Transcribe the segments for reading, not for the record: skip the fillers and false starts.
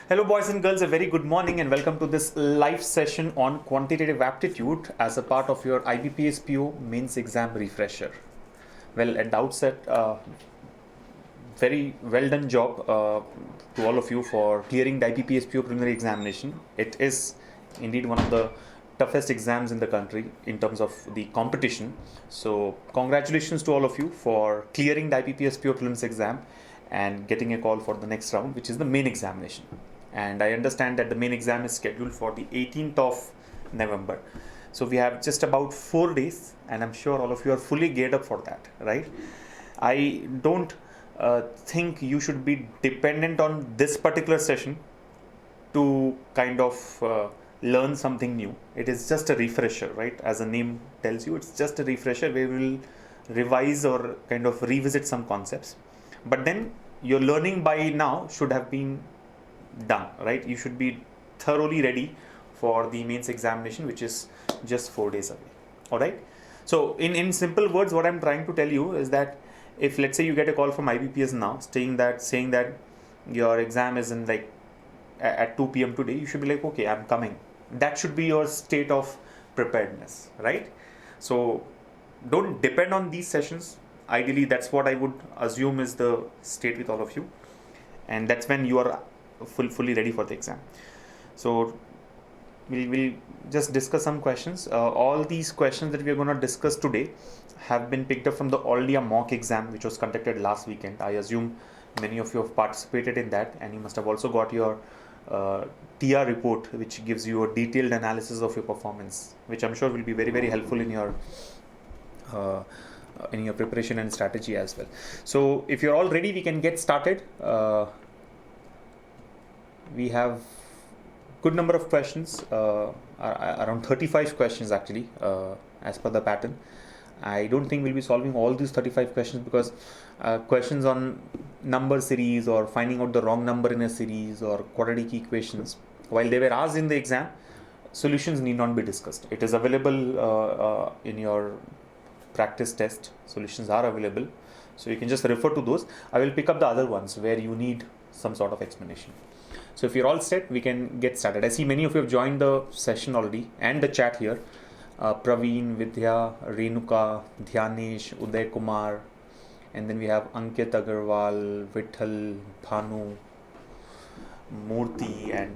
Hello boys and girls, a very good morning and welcome to this live session on Quantitative Aptitude as a part of your IBPS PO mains exam refresher. Well, at the outset, very well done job to all of you for clearing the IBPS PO preliminary examination. It is indeed one of the toughest exams in the country in terms of the competition. So congratulations to all of you for clearing the IBPS PO prelims exam and getting a call for the next round, which is the main examination. And I understand that the main exam is scheduled for the 18th of November. So we have just about 4 days, and I'm sure all of you are fully geared up for that, right? I don't think you should be dependent on this particular session to kind of learn something new. It is just a refresher, right? As the name tells you, it's just a refresher where we will revise or kind of revisit some concepts. But then your learning by now should have been done, right? You should be thoroughly ready for the mains examination, which is just 4 days away. All right. So in simple words, what I'm trying to tell you is that if let's say you get a call from IBPS now saying that your exam is in like at 2 p.m. today, you should be like, okay, I'm coming. That should be your state of preparedness, right? So don't depend on these sessions. Ideally, that's what I would assume is the state with all of you, and that's when you are fully ready for the exam. So we'll just discuss some questions. All these questions that we are going to discuss today have been picked up from the already a mock exam which was conducted last weekend. I assume many of you have participated in that, and you must have also got your TR report, which gives you a detailed analysis of your performance, which I'm sure will be very helpful in your preparation and strategy as well. So if you're all ready, we can get started. We have good number of questions, around 35 questions actually, as per the pattern. I don't think we'll be solving all these 35 questions because questions on number series or finding out the wrong number in a series or quadratic equations, while they were asked in the exam, solutions need not be discussed. It is available in your practice test. Solutions are available, so you can just refer to those. I will pick up the other ones where you need some sort of explanation. So if you're all set, we can get started. I see many of you have joined the session already and the chat here. Praveen, Vidya, Renuka, Dhyanesh, Uday Kumar, and then we have Ankit Agarwal, Vithal, Bhanu, Murthy, and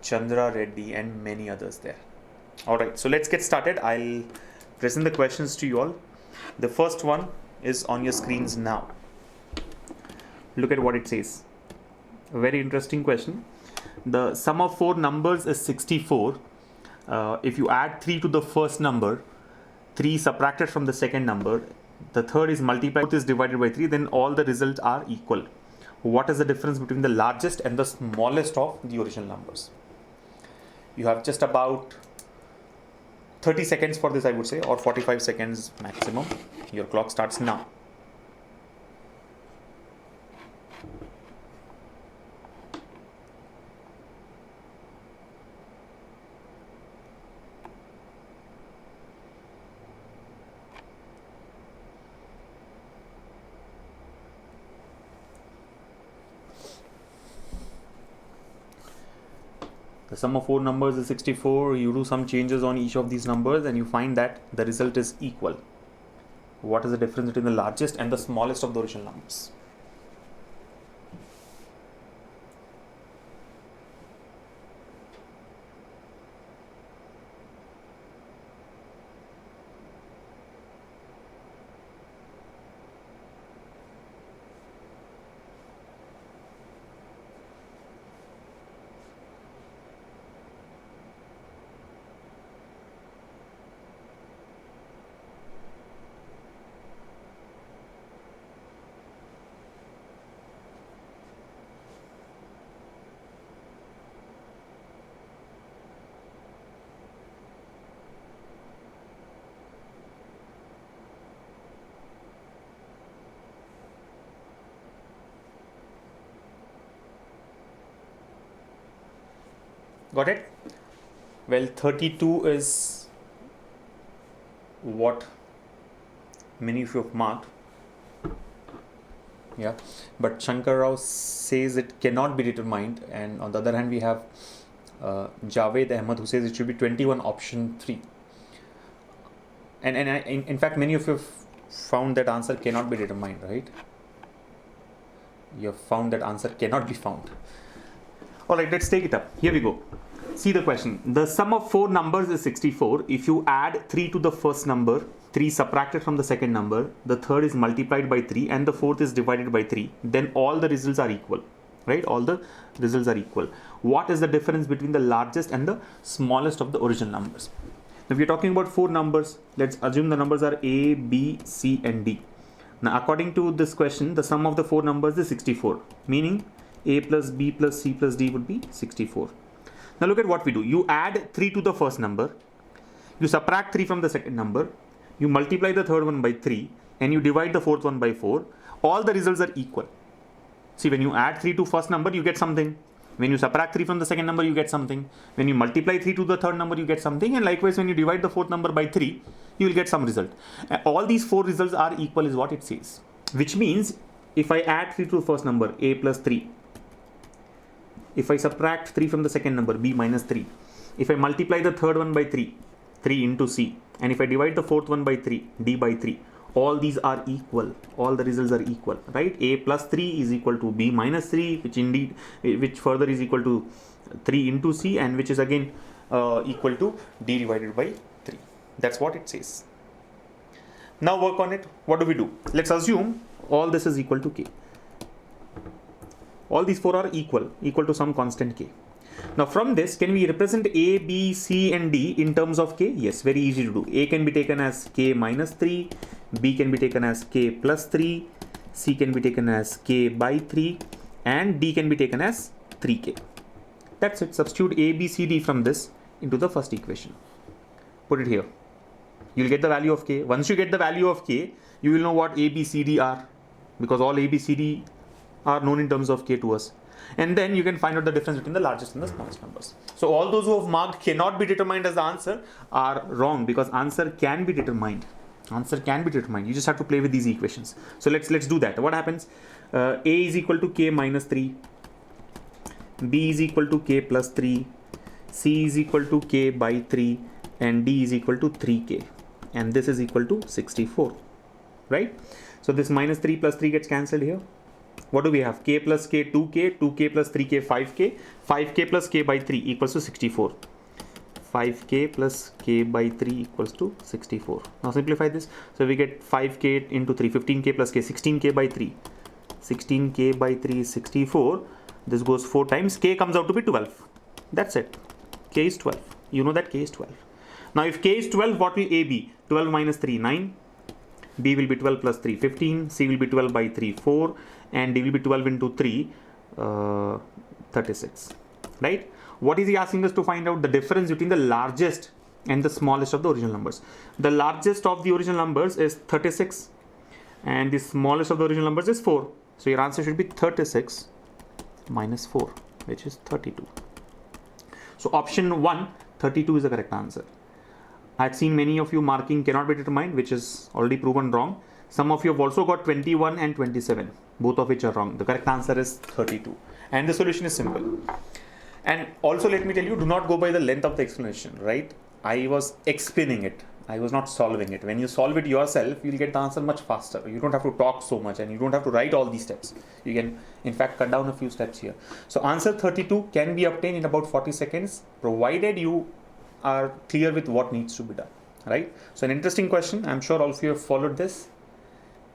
Chandra Reddy, and many others there. Alright, so let's get started. I'll present the questions to you all. The first one is on your screens now. Look at what it says. A very interesting question. The sum of 4 numbers is 64. If you add 3 to the first number, 3 subtracted from the second number, the third is multiplied, fourth is divided by 3, then all the results are equal. What is the difference between the largest and the smallest of the original numbers? You have just about 30 seconds for this, I would say, or 45 seconds maximum. Your clock starts now. The sum of 4 numbers is 64. You do some changes on each of these numbers and you find that the result is equal. What is the difference between the largest and the smallest of the original numbers? Got it? Well, 32 is what many of you have marked. Yeah, but Shankar Rao says it cannot be determined, and on the other hand we have Javed Ahmed who says it should be 21 option 3. And in fact many of you have found that answer cannot be determined, right? You have found that answer cannot be found. Alright, let's take it up. Here we go. See the question. The sum of 4 numbers is 64. If you add 3 to the first number, 3 subtracted from the second number, the third is multiplied by 3 and the fourth is divided by 3, then all the results are equal, right? All the results are equal. What is the difference between the largest and the smallest of the original numbers? Now, if you're talking about 4 numbers, let's assume the numbers are A, B, C and D. Now, according to this question, the sum of the 4 numbers is 64, meaning A plus B plus C plus D would be 64. Now, look at what we do. You add 3 to the first number, you subtract 3 from the second number, you multiply the third one by 3 and you divide the fourth one by 4. All the results are equal. See, when you add 3 to first number, you get something. When you subtract 3 from the second number, you get something. When you multiply 3 to the third number, you get something. And likewise, when you divide the fourth number by 3, you will get some result. All these 4 results are equal is what it says. Which means, if I add 3 to the first number, A plus 3. If I subtract 3 from the second number, B minus 3. If I multiply the third one by 3, 3 into C. And if I divide the fourth one by 3, D by 3. All these are equal. All the results are equal, right? A plus 3 is equal to B minus 3, which further is equal to 3 into C, and which is again equal to D divided by 3. That's what it says. Now work on it. What do? Let's assume all this is equal to K. All these 4 are equal to some constant K. Now from this, can we represent A, B, C and D in terms of K? Yes, very easy to do. A can be taken as K minus 3, B can be taken as K plus 3, C can be taken as K by 3 and D can be taken as 3K. That's it. Substitute A, B, C, D from this into the first equation. Put it here. You'll get the value of K. Once you get the value of K, you will know what A, B, C, D are, because all A, B, C, D are known in terms of K to us. And then you can find out the difference between the largest and the smallest numbers. So all those who have marked cannot be determined as the answer are wrong, because answer can be determined. Answer can be determined. You just have to play with these equations. So let's do that. What happens? A is equal to K minus 3. B is equal to K plus 3. C is equal to K by 3. And D is equal to 3K. And this is equal to 64. Right? So this minus 3 plus 3 gets cancelled here. What do we have? K plus K 2K, 2K plus 3K 5K, 5K plus K by 3 equals to 64. 5K plus K by 3 equals to 64. Now simplify this. So we get 5K into 3, 15K plus K, 16K by 3. 16K by 3 is 64. This goes 4 times. K comes out to be 12. That's it. K is 12. You know that K is 12. Now if K is 12, what will A be? 12 minus 3, 9. B will be 12 plus 3, 15. C will be 12 by 3, 4. And D will be 12 into 3, 36. Right? What is he asking us to find out? The difference between the largest and the smallest of the original numbers. The largest of the original numbers is 36. And the smallest of the original numbers is 4. So your answer should be 36 minus 4, which is 32. So option 1, 32 is the correct answer. I've seen many of you marking cannot be determined, which is already proven wrong. Some of you have also got 21 and 27, both of which are wrong. The correct answer is 32. And the solution is simple. And also let me tell you, do not go by the length of the explanation, right? I was explaining it. I was not solving it. When you solve it yourself, you'll get the answer much faster. You don't have to talk so much and you don't have to write all these steps. You can, in fact, cut down a few steps here. So answer 32 can be obtained in about 40 seconds, provided you are clear with what needs to be done, right? So an interesting question. I'm sure all of you have followed this.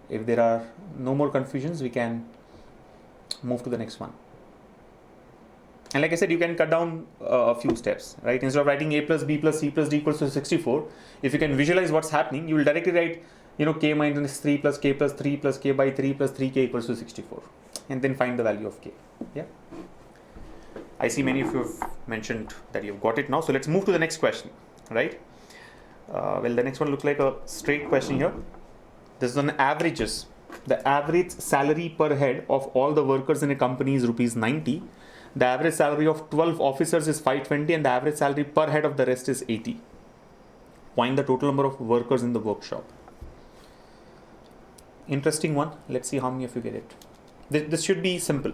If there are no more confusions, we can move to the next one. And like I said, you can cut down a few steps, right? Instead of writing A plus B plus C plus D equals to 64, if you can visualize what's happening, you will directly write, K minus 3 plus K plus 3 plus K by 3 plus 3K equals to 64. And then find the value of K. Yeah. I see many of you have mentioned that you've got it now. So let's move to the next question, right? Well, the next one looks like a straight question here. This is on averages. The average salary per head of all the workers in a company is rupees 90. The average salary of 12 officers is 520 and the average salary per head of the rest is 80. Find the total number of workers in the workshop. Interesting one. Let's see how many of you get it. This should be simple.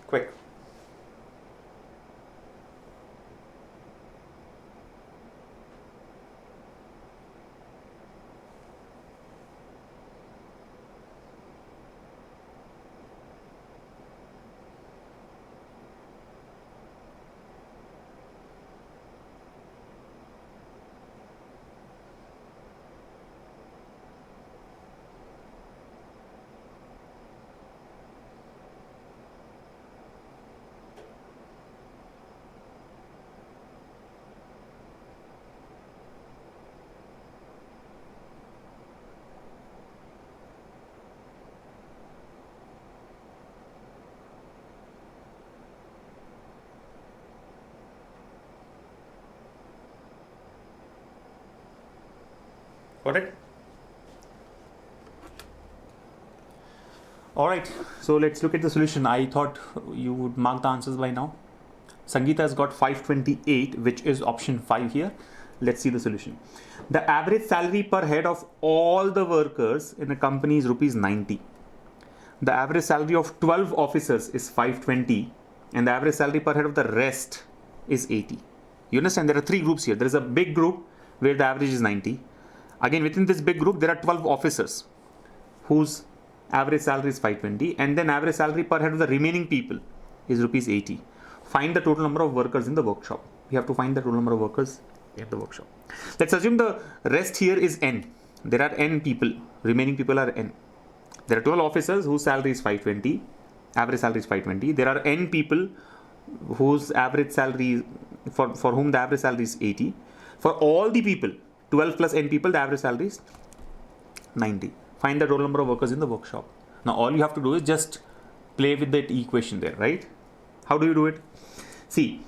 Quick. Got it? Alright, so let's look at the solution. I thought you would mark the answers by now. Sangeeta has got 528, which is option 5 here. Let's see the solution. The average salary per head of all the workers in a company is rupees 90. The average salary of 12 officers is 520, and the average salary per head of the rest is 80. You understand? There are 3 groups here. There is a big group where the average is 90. Again, within this big group, there are 12 officers whose average salary is 520, and then average salary per head of the remaining people is rupees 80. Find the total number of workers in the workshop. We have to find the total number of workers in the workshop. Let's assume the rest here is n. There are n people. Remaining people are n. There are 12 officers whose salary is 520. Average salary is 520. There are n people whose average salary, for whom the average salary is 80. For all the people, 12 plus n people, the average salary is 90. Find the total number of workers in the workshop. Now all you have to do is just play with that equation there, right? How do you do it? See,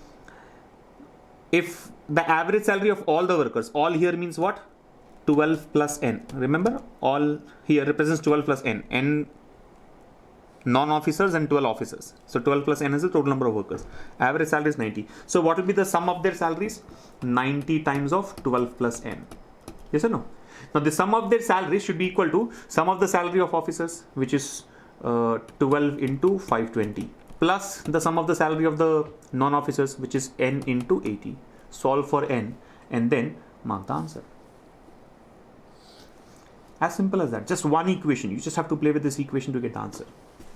if the average salary of all the workers, all here means what? 12 plus n. Remember, all here represents 12 plus n. N non-officers and 12 officers. So 12 plus n is the total number of workers. Average salary is 90. So what will be the sum of their salaries? 90 times of 12 plus n. Yes or no? Now the sum of their salaries should be equal to sum of the salary of officers, which is 12 into 520, plus the sum of the salary of the non-officers, which is n into 80. Solve for n and then mark the answer. As simple as that. Just one equation. You just have to play with this equation to get the answer.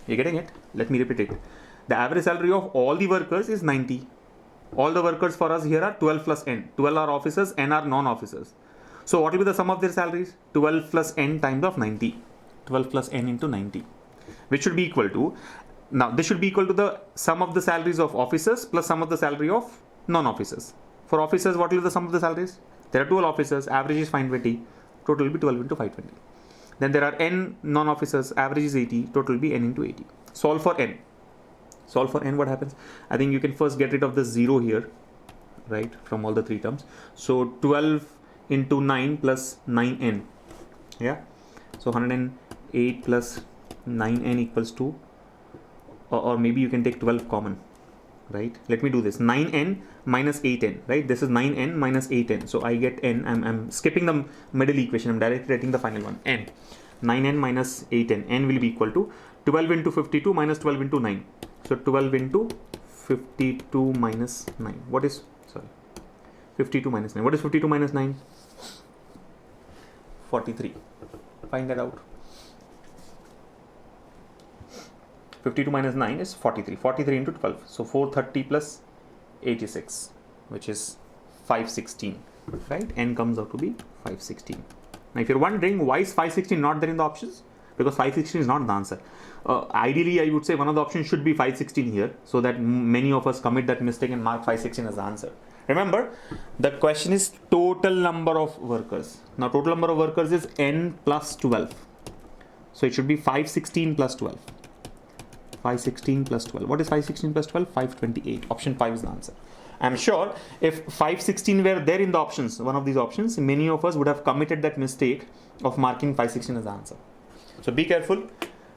You're getting it? Let me repeat it. The average salary of all the workers is 90. All the workers for us here are 12 plus n. 12 are officers, n are non-officers. So what will be the sum of their salaries? 12 plus n times of 90. 12 plus n into 90. Which should be equal to, now this should be equal to the sum of the salaries of officers plus sum of the salary of non-officers. For officers, what will be the sum of the salaries? There are 12 officers, average is 520, total will be 12 into 520. Then there are n non-officers, average is 80, total will be n into 80. Solve for n. Solve for n, what happens? I think you can first get rid of the 0 here, right, from all the 3 terms. So 12 into 9 plus 9n, yeah. So 108 plus 9n equals 2, or maybe you can take 12 common, right? Let me do this. 9n minus 8n, right? This is 9n minus 8n. So I get n. I'm skipping the middle equation. I'm directly writing the final one. N. 9n minus 8n. N will be equal to 12 into 52 minus 12 into 9. So 12 into 52 minus 9. What is, sorry, 52 minus 9. What is 52 minus 9? 43. Find that out. 52 minus 9 is 43. 43 into 12. So 430 plus 86, which is 516, right? N comes out to be 516. Now if you're wondering why is 516 not there in the options, because 516 is not the answer. Ideally, I would say one of the options should be 516 here, so that many of us commit that mistake and mark 516 as the answer. Remember, the question is total number of workers. Now total number of workers is n plus 12. So it should be 516 plus 12. 516 plus 12. What is 516 plus 12? 528. Option 5 is the answer. I'm sure if 516 were there in the options, one of these options, many of us would have committed that mistake of marking 516 as the answer. So be careful,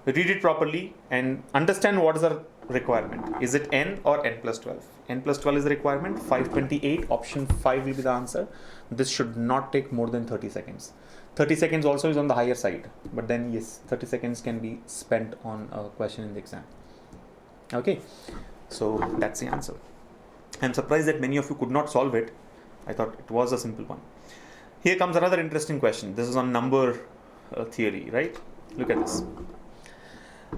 read it properly and understand what is the requirement? Is it n or n plus 12? N plus 12 is the requirement. 528, option 5 will be the answer. This should not take more than 30 seconds. 30 seconds also is on the higher side, but then yes, 30 seconds can be spent on a question in the exam. Okay, so that's the answer. I'm surprised that many of you could not solve it. I thought it was a simple one. Here comes another interesting question. This is on number theory, right? Look at this.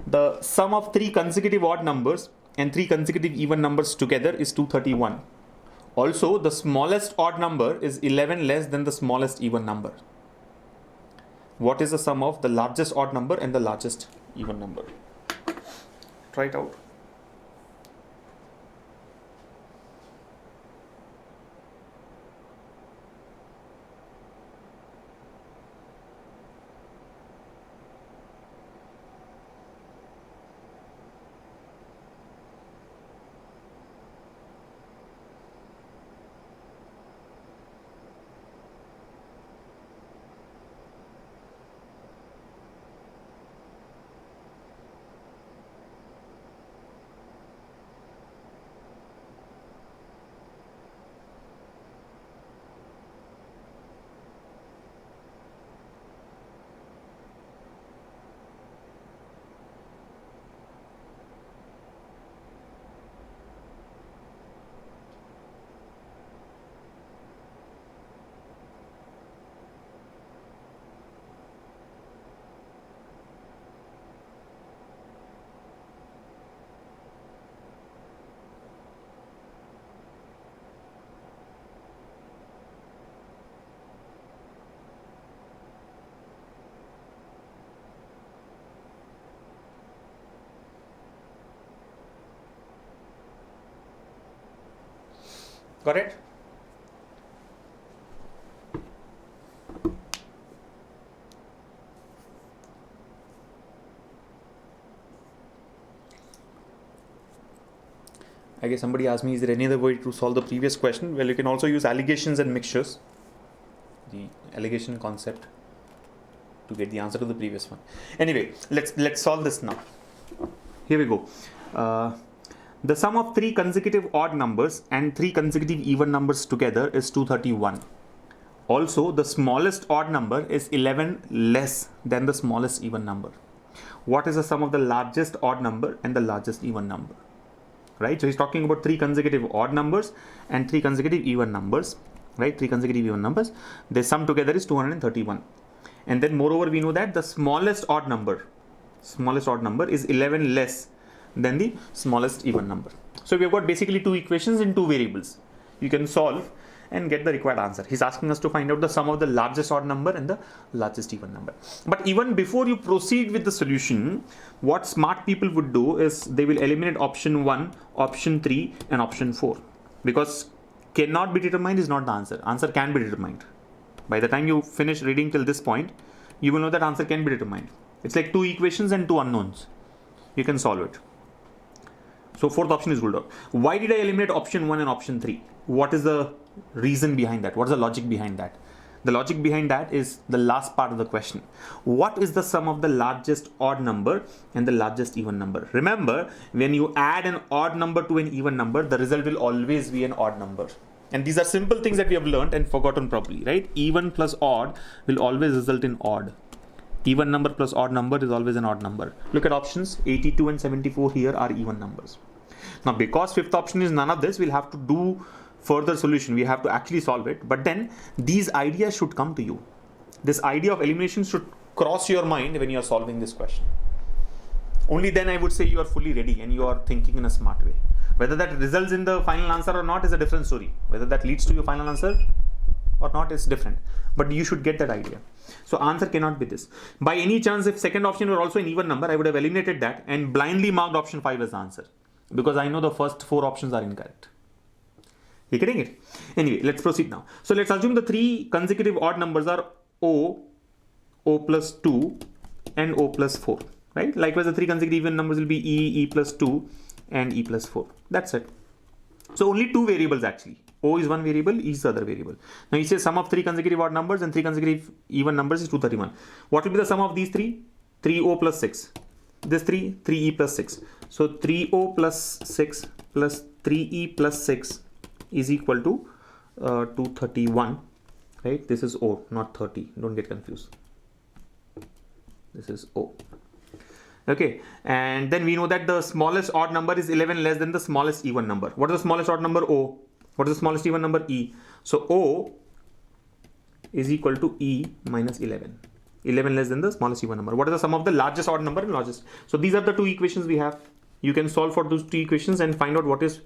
The sum of 3 consecutive odd numbers and 3 consecutive even numbers together is 231. Also, the smallest odd number is 11 less than the smallest even number. What is the sum of the largest odd number and the largest even number? Try it out. Got it? I guess somebody asked me, is there any other way to solve the previous question? Well, you can also use allegations and mixtures, the allegation concept, to get the answer to the previous one. Anyway, let's solve this now. Here we go. The sum of 3 consecutive odd numbers and 3 consecutive even numbers together is 231. Also, the smallest odd number is 11 less than the smallest even number. What is the sum of the largest odd number and the largest even number? Right? So he's talking about 3 consecutive odd numbers and 3 consecutive even numbers. Right? 3 consecutive even numbers. Their sum together is 231. And then moreover, we know that the smallest odd number is 11 less than the smallest even number. So we have got basically 2 equations in 2 variables. You can solve and get the required answer. He's asking us to find out the sum of the largest odd number and the largest even number. But even before you proceed with the solution, what smart people would do is they will eliminate option 1, option 3 and option 4. Because cannot be determined is not the answer. Answer can be determined. By the time you finish reading till this point, you will know that answer can be determined. It's like 2 equations and 2 unknowns. You can solve it. So 4th option is ruled out. Why did I eliminate option 1 and option 3? What is the reason behind that? What is the logic behind that? The logic behind that is the last part of the question. What is the sum of the largest odd number and the largest even number? Remember, when you add an odd number to an even number, the result will always be an odd number. And these are simple things that we have learned and forgotten probably, right? Even plus odd will always result in odd. Even number plus odd number is always an odd number. Look at options 82 and 74 here are even numbers. Now, because 5th option is none of this, we'll have to do further solution. We have to actually solve it. But then these ideas should come to you. This idea of elimination should cross your mind when you are solving this question. Only then I would say you are fully ready and you are thinking in a smart way. Whether that results in the final answer or not is a different story. Whether that leads to your final answer or not is different. But you should get that idea. So answer cannot be this. By any chance, if second option were also an even number, I would have eliminated that and blindly marked option 5 as the answer. Because I know the first 4 options are incorrect. You getting it? Anyway, let's proceed now. So let's assume the 3 consecutive odd numbers are O, O plus 2 and O plus 4. Right? Likewise, the 3 consecutive even numbers will be E, E plus 2 and E plus 4. That's it. So only 2 variables actually. O is one variable, E is the other variable. Now he says sum of 3 consecutive odd numbers and 3 consecutive even numbers is 231. What will be the sum of these 3? 3O plus 6. this 3e plus 6. So 3o plus 6 plus 3e plus 6 is equal to 231, right? This is O, not 30. Don't get confused. This is O. Okay, and then we know that the smallest odd number is 11 less than the smallest even number. What is the smallest odd number? O. What is the smallest even number? E. So O is equal to E minus 11. 11 less than the smallest even number. What is the sum of the largest odd number and largest? So these are the two equations we have. You can solve for those two equations and find out what is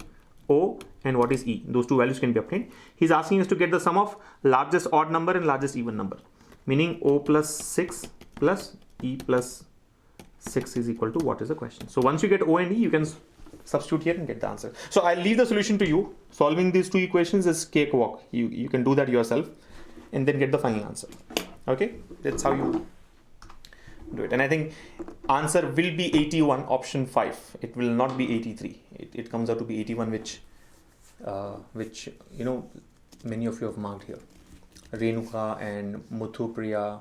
O and what is E. Those two values can be obtained. He's asking us to get the sum of largest odd number and largest even number, meaning O plus 6 plus E plus 6 is equal to what is the question. So once you get O and E, you can substitute here and get the answer. So I'll leave the solution to you. Solving these two equations is cakewalk. You can do that yourself and then get the final answer. Okay, that's how you do it. And I think answer will be 81, option 5. It will not be 83. It comes out to be 81, which you know many of you have marked here. Renuka and Muthupriya,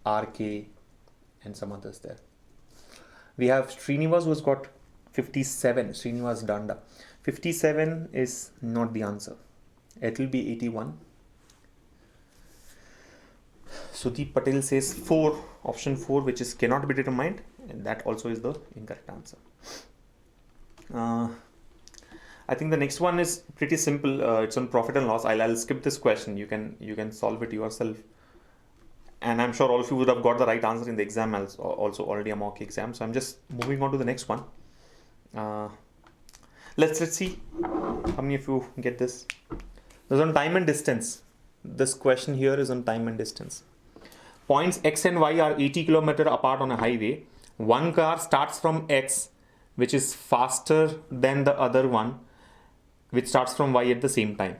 RK, and some others there. We have Srinivas who has got 57. Srinivas Danda. 57 is not the answer. It will be 81. Sudeep Patel says 4, option 4, which is cannot be determined, and that also is the incorrect answer. I think the next one is pretty simple. It's on profit and loss. I'll skip this question. You can solve it yourself, and I'm sure all of you would have got the right answer in the exam, also already a mock exam. So I'm just moving on to the next one. Let's see how many of you get this. This is on time and distance. This question here is on time and distance. Points X and Y are 80 km apart on a highway. One car starts from X, which is faster than the other one, which starts from Y at the same time.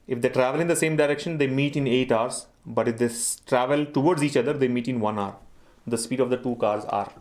If they travel in the same direction, they meet in 8 hours. But if they travel towards each other, they meet in 1 hour. The speed of the two cars are.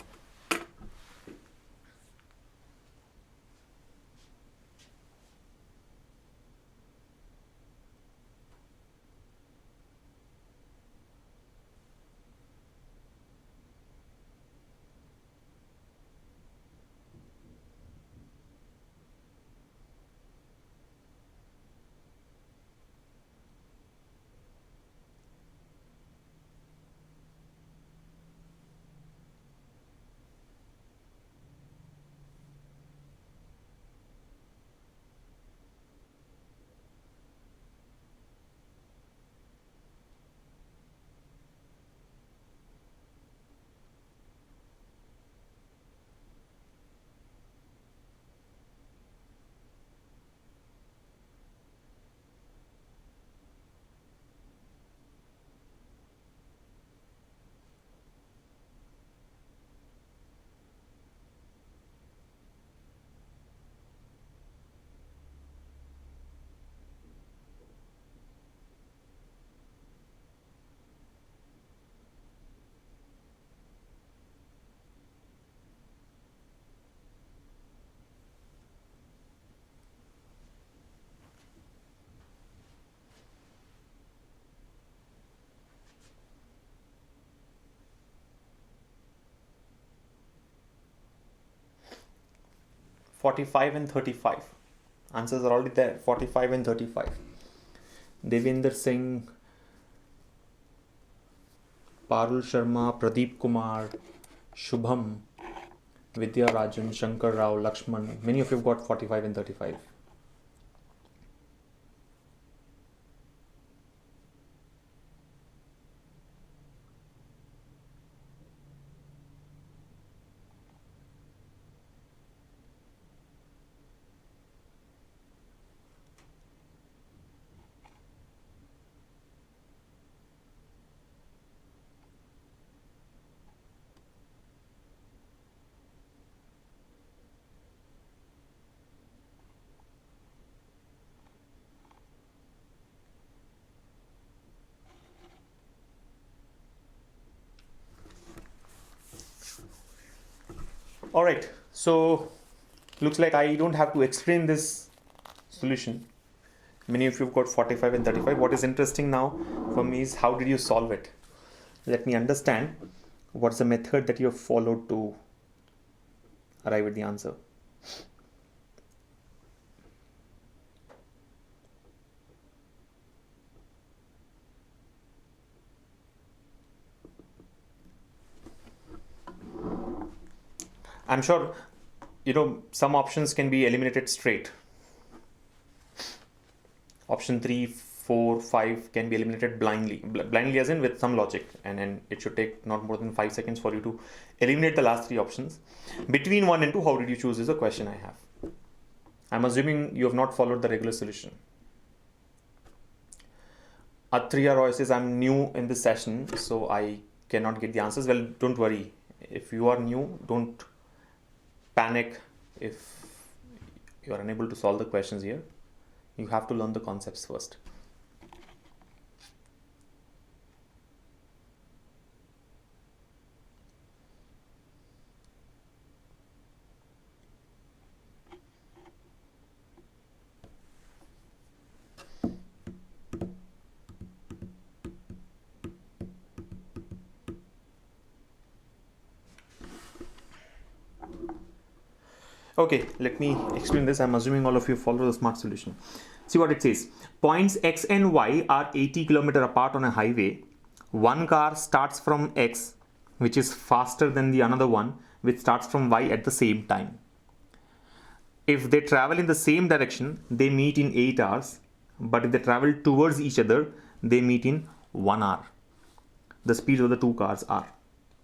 $45 and $35. Answers are already there. 45 and 35. Devinder Singh, Parul Sharma, Pradeep Kumar, Shubham, Vidya Rajan, Shankar Rao, Lakshman. Many of you have got 45 and 35. All right, so looks like I don't have to explain this solution. Many of you have got 45 and 35. What is interesting now for me is how did you solve it? Let me understand. What's the method that you have followed to arrive at the answer? I'm sure, some options can be eliminated straight. Option 3, 4, 5 can be eliminated blindly. Blindly as in with some logic. And then it should take not more than 5 seconds for you to eliminate the last 3 options. Between 1 and 2, how did you choose is a question I have. I'm assuming you have not followed the regular solution. Atriya Roy says, I'm new in this session, so I cannot get the answers. Well, don't worry. If you are new, don't panic if you are unable to solve the questions here. You have to learn the concepts first. Okay, let me explain this. I'm assuming all of you follow the smart solution. See what it says. Points X and Y are 80 km apart on a highway. One car starts from X, which is faster than the another one, which starts from Y at the same time. If they travel in the same direction, they meet in 8 hours. But if they travel towards each other, they meet in 1 hour. The speeds of the two cars are.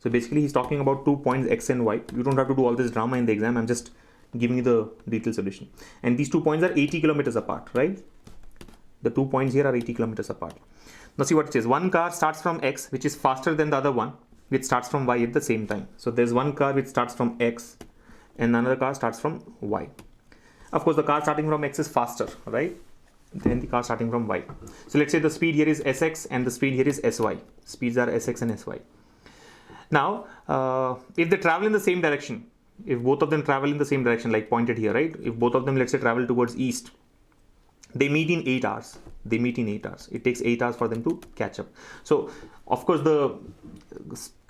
So basically, he's talking about 2 points X and Y. You don't have to do all this drama in the exam. I'm just giving you the detailed solution. And these 2 points are 80 kilometers apart, right? The 2 points here are 80 kilometers apart. Now see what it says. One car starts from X, which is faster than the other one, which starts from Y at the same time. So there's one car which starts from X and another car starts from Y. Of course, the car starting from X is faster, right? Than the car starting from Y. So let's say the speed here is Sx and the speed here is Sy. Speeds are Sx and Sy. Now, if they travel in the same direction, if both of them travel in the same direction, like pointed here, right? If both of them, let's say, travel towards east, they meet in 8 hours. They meet in 8 hours. It takes 8 hours for them to catch up. So, of course, the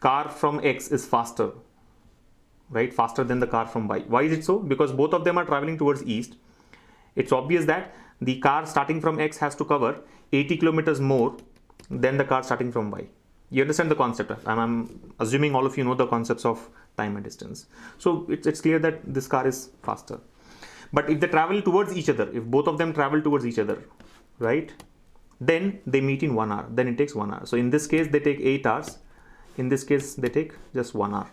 car from X is faster, right? Faster than the car from Y. Why is it so? Because both of them are traveling towards east. It's obvious that the car starting from X has to cover 80 kilometers more than the car starting from Y. You understand the concept? I'm assuming all of you know the concepts of time and distance. So it's clear that this car is faster. But if they travel towards each other, if both of them travel towards each other, right, then they meet in 1 hour. Then it takes 1 hour. So in this case, they take 8 hours. In this case, they take just 1 hour.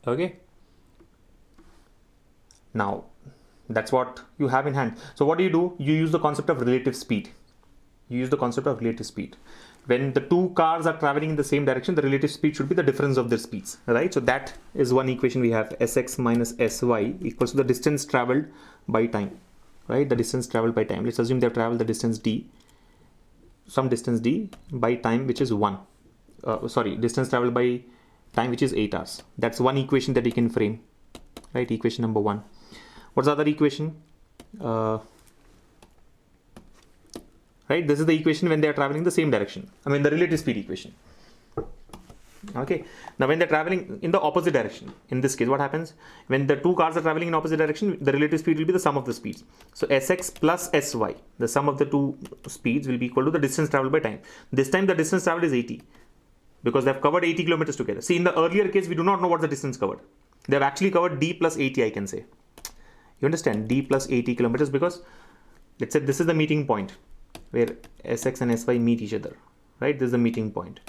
Okay. Now, that's what you have in hand. So what do? You use the concept of relative speed. You use the concept of relative speed. When the two cars are traveling in the same direction, the relative speed should be the difference of their speeds, right? So that is one equation we have. Sx minus Sy equals to the distance traveled by time, right? The distance traveled by time. Let's assume they have traveled the distance d, some distance d by time, which is 1. Distance traveled by time, which is 8 hours. That's one equation that you can frame, right? Equation number 1. What's the other equation? Right, this is the equation when they are traveling the same direction. I mean the relative speed equation. Okay, now when they're traveling in the opposite direction, in this case, what happens? When the two cars are traveling in opposite direction, the relative speed will be the sum of the speeds. So Sx plus Sy, the sum of the two speeds, will be equal to the distance traveled by time. This time the distance traveled is 80 because they've covered 80 kilometers together. See, in the earlier case, we do not know what the distance covered. They've actually covered d plus 80, I can say. You understand? D plus 80 kilometers, because let's say this is the meeting point where Sx and Sy meet each other, right? This is the meeting point.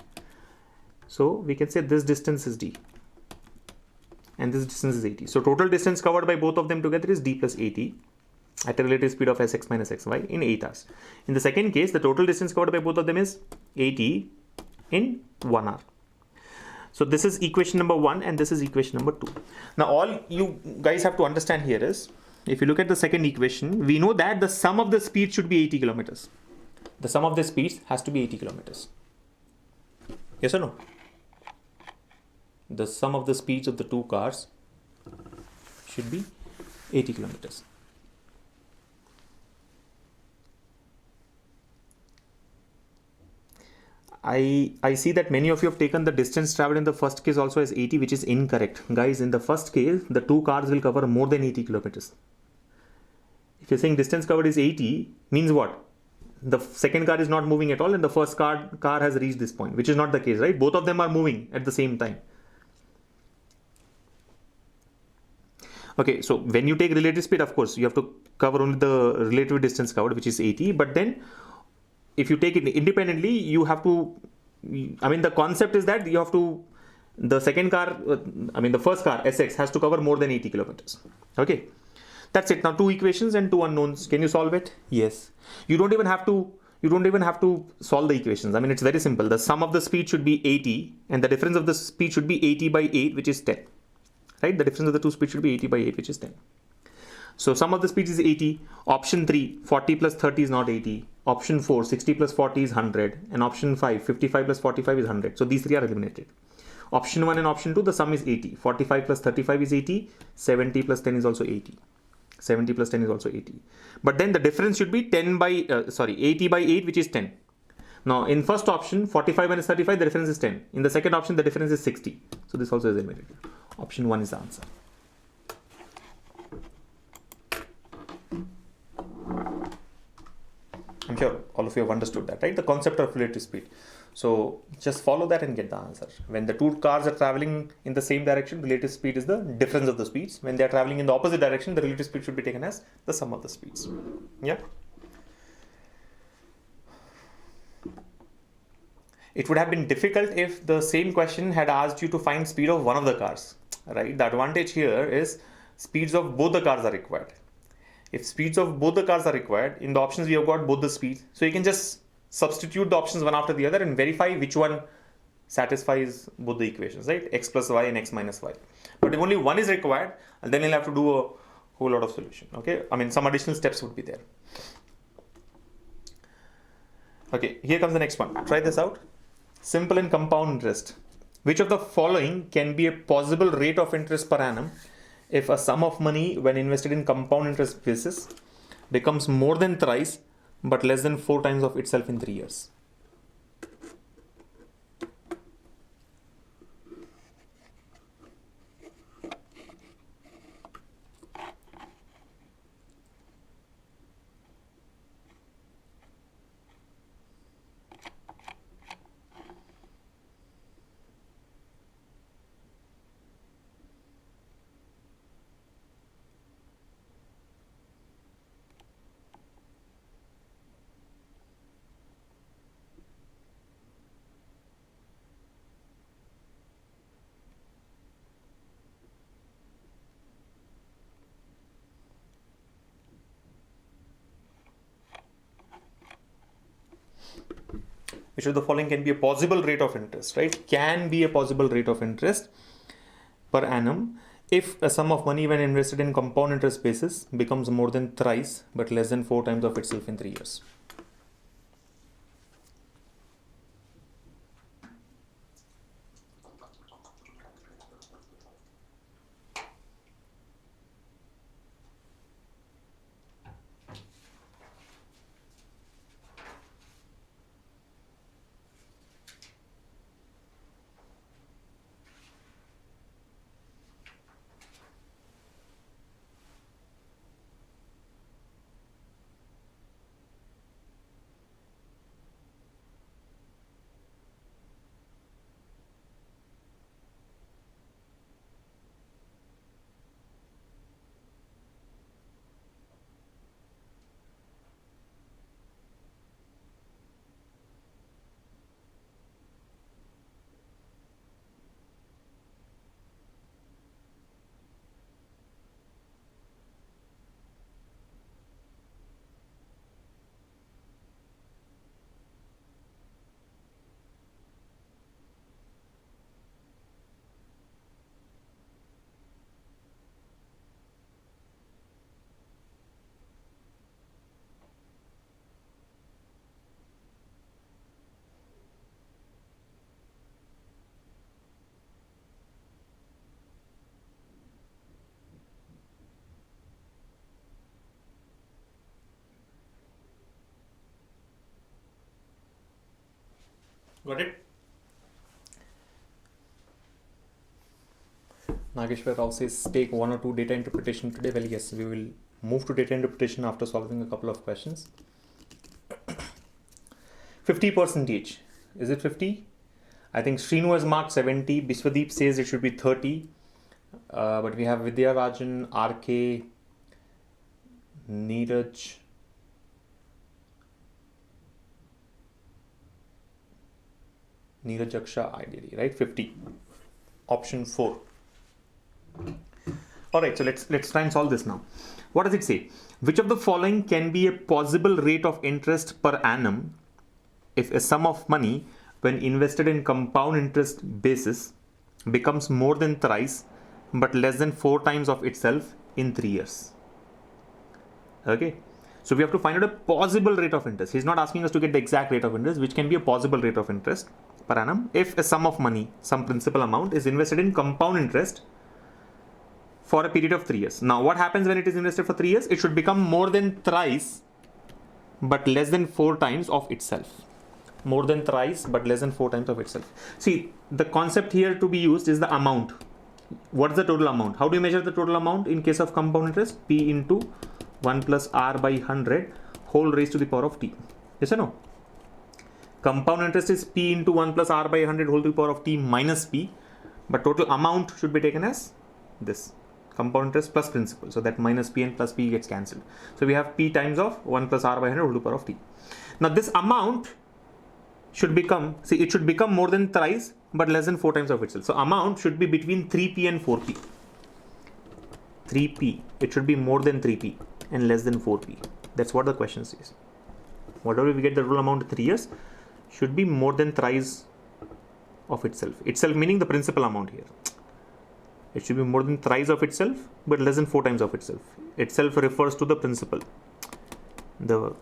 So we can say this distance is d and this distance is 80. So total distance covered by both of them together is d plus 80 at a relative speed of Sx minus Xy in 8 hours. In the second case, the total distance covered by both of them is 80 in 1 hour. So this is equation number 1 and this is equation number 2. Now all you guys have to understand here is, if you look at the second equation, we know that the sum of the speed should be 80 kilometers. The sum of the speeds has to be 80 kilometers. Yes or no? The sum of the speeds of the two cars should be 80 kilometers. I see that many of you have taken the distance traveled in the first case also as 80, which is incorrect. Guys, in the first case, the two cars will cover more than 80 kilometers. If you're saying distance covered is 80, means what? The second car is not moving at all and the first car has reached this point, which is not the case, right? Both of them are moving at the same time. Okay, so when you take relative speed, of course, you have to cover only the relative distance covered, which is 80. But then if you take it independently, you have to, I mean, the concept is that you have to, the second car, the first car, SX, has to cover more than 80 kilometers. Okay, that's it. Now, two equations and two unknowns. Can you solve it? Yes. You don't even have to solve the equations. I mean, it's very simple. The sum of the speed should be 80 and the difference of the speed should be 80 by 8, which is 10. Right? The difference of the two speeds should be 80 by 8, which is 10. So sum of the speeds is 80. Option 3, 40 plus 30 is not 80. Option 4, 60 plus 40 is 100. And option 5, 55 plus 45 is 100. So these three are eliminated. Option 1 and option 2, the sum is 80. 45 plus 35 is 80. 70 plus 10 is also 80. 70 plus 10 is also 80. But then the difference should be 80 by 8, which is 10. Now, in first option, 45 minus 35, the difference is 10. In the second option, the difference is 60. So this also is eliminated. Option 1 is the answer. I'm sure all of you have understood that, right? The concept of relative speed. So just follow that and get the answer. When the two cars are traveling in the same direction, relative speed is the difference of the speeds. When they are traveling in the opposite direction, the relative speed should be taken as the sum of the speeds. Yeah. It would have been difficult if the same question had asked you to find speed of one of the cars, right? The advantage here is speeds of both the cars are required. If speeds of both the cars are required, in the options we have got both the speeds. So you can just substitute the options one after the other and verify which one satisfies both the equations, right? X plus y and x minus y. But if only one is required, then you'll have to do a whole lot of solution, okay? I mean, some additional steps would be there. Okay, here comes the next one. Try this out. Simple and compound interest. Which of the following can be a possible rate of interest per annum if a sum of money when invested in compound interest basis becomes more than thrice but less than 4 times of itself in 3 years? Which of the following can be a possible rate of interest, right? Can be a possible rate of interest per annum if a sum of money when invested in compound interest basis becomes more than thrice but less than 4 times of itself in 3 years. Got it? Nageshwar Rao says take 1 or 2 data interpretation today. Well, yes, we will move to data interpretation after solving a couple of questions. 50%. Is it 50? I think Srinu has marked 70. Biswadeep says it should be 30. But we have Vidya Rajan, RK, Neeraj, Aksha, ideally, right? 50. Option 4. Alright, so let's try and solve this now. What does it say? Which of the following can be a possible rate of interest per annum if a sum of money when invested in compound interest basis becomes more than thrice but less than 4 times of itself in 3 years? Okay, so we have to find out a possible rate of interest. He's not asking us to get the exact rate of interest, which can be a possible rate of interest per annum if a sum of money, some principal amount, is invested in compound interest for a period of 3 years. Now, what happens when it is invested for 3 years? It should become more than thrice but less than 4 times of itself. More than thrice but less than 4 times of itself. See, the concept here to be used is the amount. What is the total amount? How do you measure the total amount in case of compound interest? P into 1 plus R by 100 whole raised to the power of T. Yes or no? Compound interest is P into 1 plus R by 100 whole to the power of T minus P. But total amount should be taken as this. Compound interest plus principal. So that minus P and plus P gets cancelled. So we have P times of 1 plus R by 100 whole to the power of T. Now this amount should become, see, it should become more than thrice but less than 4 times of itself. So amount should be between 3P and 4P. 3P. It should be more than 3P and less than 4P. That's what the question says. Whatever we get the total amount in 3 years should be more than thrice of itself. Itself meaning the principal amount here. It should be more than thrice of itself but less than 4 times of itself. Itself refers to the principal. The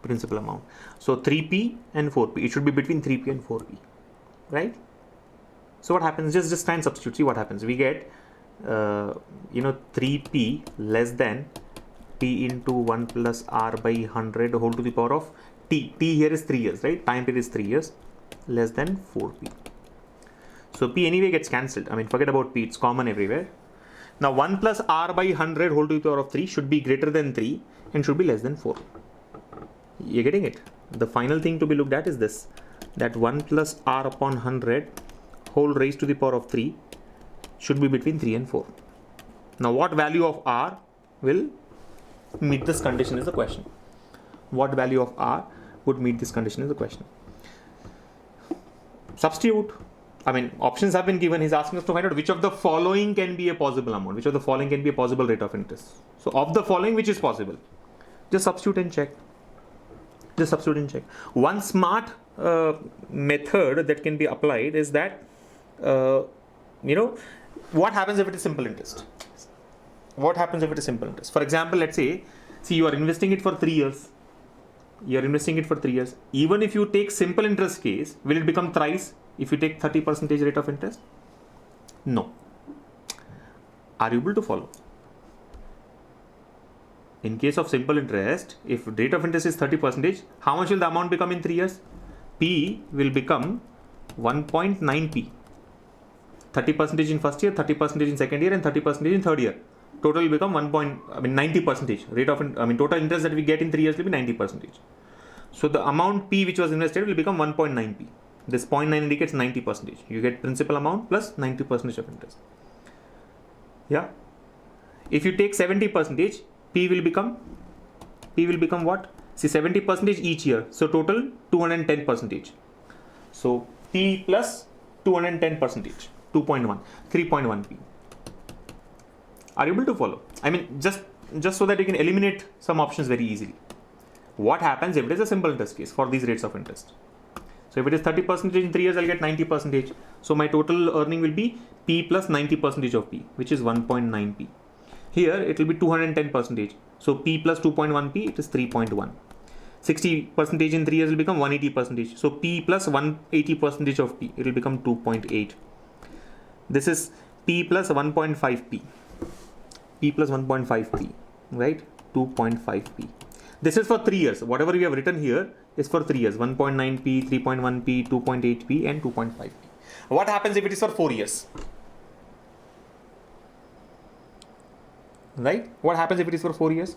principal amount. So 3P and 4P. It should be between 3P and 4P. Right? So what happens? Just try and substitute. See what happens. We get 3P less than P into 1 plus R by 100 whole to the power of T. T here is 3 years, right? Time period is 3 years less than 4P. So P anyway gets cancelled. I mean, forget about P. It's common everywhere. Now 1 plus R by 100 whole to the power of 3 should be greater than 3 and should be less than 4. You're getting it? The final thing to be looked at is this. That 1 plus R upon 100 whole raised to the power of 3 should be between 3 and 4. Now what value of R will meet this condition is the question. What value of R would meet this condition is the question. Substitute. I mean, options have been given. He's asking us to find out which of the following can be a possible amount. Which of the following can be a possible rate of interest. So of the following, which is possible? Just substitute and check. Just substitute and check. One smart method that can be applied is that, what happens if it is simple interest? What happens if it is simple interest? For example, let's say, you are investing it for 3 years. You are investing it for 3 years. Even if you take simple interest case, will it become thrice if you take 30% rate of interest? No. Are you able to follow? In case of simple interest, if rate of interest is 30%, how much will the amount become in 3 years? P will become 1.9P. 30% in first year, 30% in second year, and 30% in third year. Total will become 90%. Rate of total interest that we get in 3 years will be 90%. So the amount P which was invested will become 1.9P. This 0.9 indicates 90%. You get principal amount plus 90% of interest. Yeah. If you take 70%, P will become what? See, 70% each year. So total 210%. So P plus 210%, 2.1, 3.1P. Are you able to follow? I mean, just so that you can eliminate some options very easily. What happens if it is a simple interest case for these rates of interest? So if it is 30% in 3 years, I'll get 90%. So my total earning will be P plus 90% of P, which is 1.9P. Here it will be 210%. So P plus 2.1P, it is 3.1. 60% in 3 years will become 180%. So P plus 180% of P, it will become 2.8. This is P plus 1.5P. P plus 1.5P, right? 2.5P. This is for 3 years. Whatever we have written here is for 3 years, 1.9p, 3.1p, 2.8p and 2.5p. What happens if it is for 4 years? Right? What happens if it is for 4 years?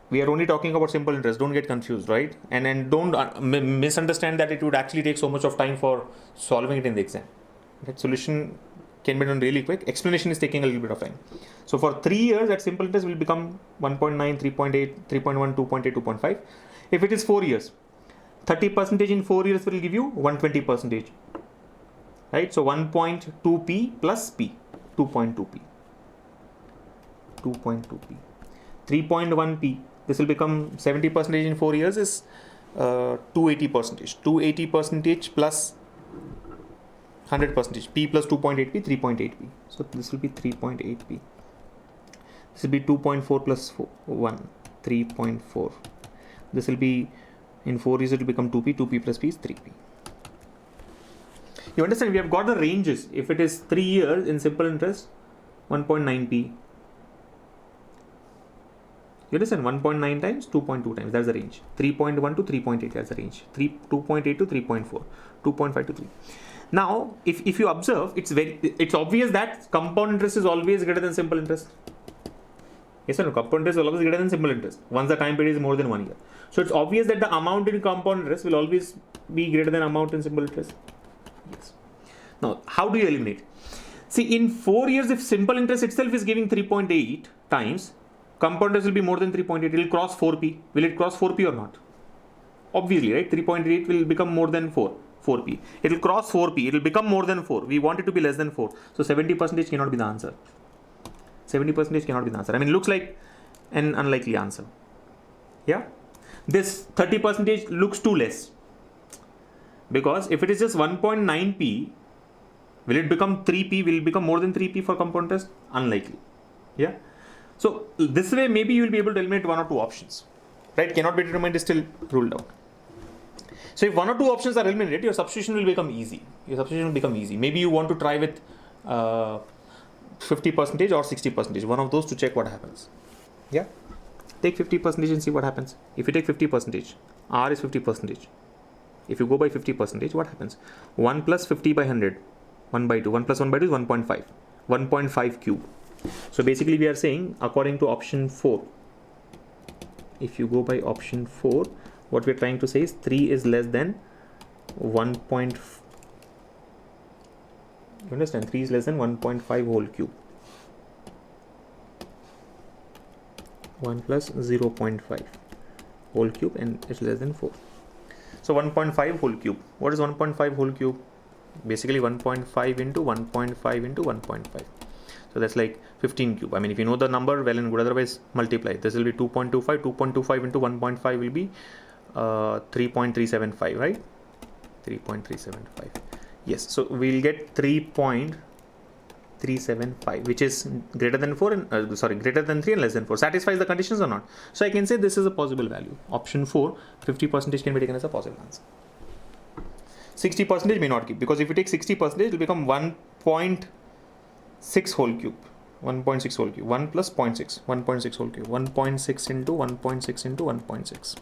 We are only talking about simple interest. Don't get confused, right? And don't misunderstand that it would actually take so much of time for solving it in the exam. That solution can be done really quick. Explanation is taking a little bit of time. So for 3 years, that simple interest will become 1.9, 3.8, 3.1, 2.8, 2.5. If it is 4 years, 30% in 4 years will give you 120%. Right? So 1.2p plus p, 2.2p. 2.2p. 3.1p, this will become 70% in 4 years is 280%. 280% plus 100%. P plus 2.8p, 3.8p. So this will be 3.8p. This will be 2.4 plus 1, 3.4. This will be, in 4 years it will become 2p, 2p plus p is 3p. You understand, we have got the ranges. If it is 3 years in simple interest, 1.9p. You understand, 1.9 times, 2.2 times, that's the range. 3.1 to 3.8, that's the range. 2.8 to 3.4, 2.5 to 3. Now, if you observe, it's obvious that compound interest is always greater than simple interest. Yes or no? Compound interest is always greater than simple interest once the time period is more than 1 year. So it's obvious that the amount in compound interest will always be greater than amount in simple interest. Yes. Now, how do you eliminate? See, in 4 years, if simple interest itself is giving 3.8 times, compound interest will be more than 3.8. It will cross 4p. Will it cross 4p or not? Obviously, right? 3.8 will become more than 4p. It will cross 4p. It will become more than 4. We want it to be less than 4. So 70% cannot be the answer. 70% cannot be the answer. I mean, it looks like an unlikely answer. Yeah? This 30% looks too less. Because if it is just 1.9p, will it become 3p? Will it become more than 3p for compound interest? Unlikely. Yeah? So this way, maybe you will be able to eliminate 1 or 2 options. Right? Cannot be determined is still ruled out. So if 1 or 2 options are eliminated, your substitution will become easy. Maybe you want to try with 50% or 60%. One of those to check what happens. Yeah. Take 50% and see what happens. If you take 50%, R is 50%. If you go by 50%, what happens? 1 plus 50 by 100. 1 by 2. 1 plus 1 by 2 is 1.5. 1.5 cube. So basically we are saying, according to option 4, if you go by option 4, what we're trying to say is 3 is less than 1. You understand? 3 is less than 1.5 whole cube. 1 plus 0.5 whole cube and it's less than 4. So 1.5 whole cube. What is 1.5 whole cube? Basically 1.5 into 1.5 into 1.5. So that's like 15 cube. I mean, if you know the number, well and good, otherwise multiply. This will be 2.25. 2.25 into 1.5 will be 3.375, right? 3.375. Yes. So we'll get 3.375, which is greater than 4 and greater than 3 and less than 4. Satisfies the conditions or not? So I can say this is a possible value. Option 4, 50% can be taken as a possible answer. 60% may not give, because if you take 60%, it will become 1.6 whole cube. 1.6 whole cube. 1 plus 0.6. 1.6 whole cube. 1.6 into 1.6 into 1.6.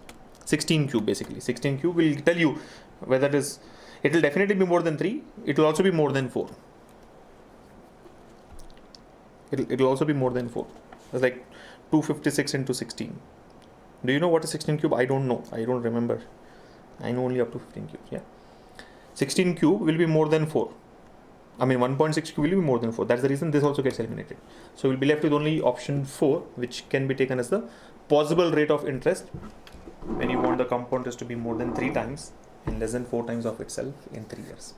16 cube basically. 16 cube will tell you whether it will definitely be more than 3. It will also be more than 4. It will also be more than 4. It's like 256 into 16. Do you know what is 16 cube? I don't know. I don't remember. I know only up to 15 cubes. Yeah. 16 cube will be more than 4. I mean 1.6 cube will be more than 4. That's the reason this also gets eliminated. So we'll be left with only option 4, which can be taken as the possible rate of interest when you want the compound interest to be more than 3 times and less than 4 times of itself in 3 years.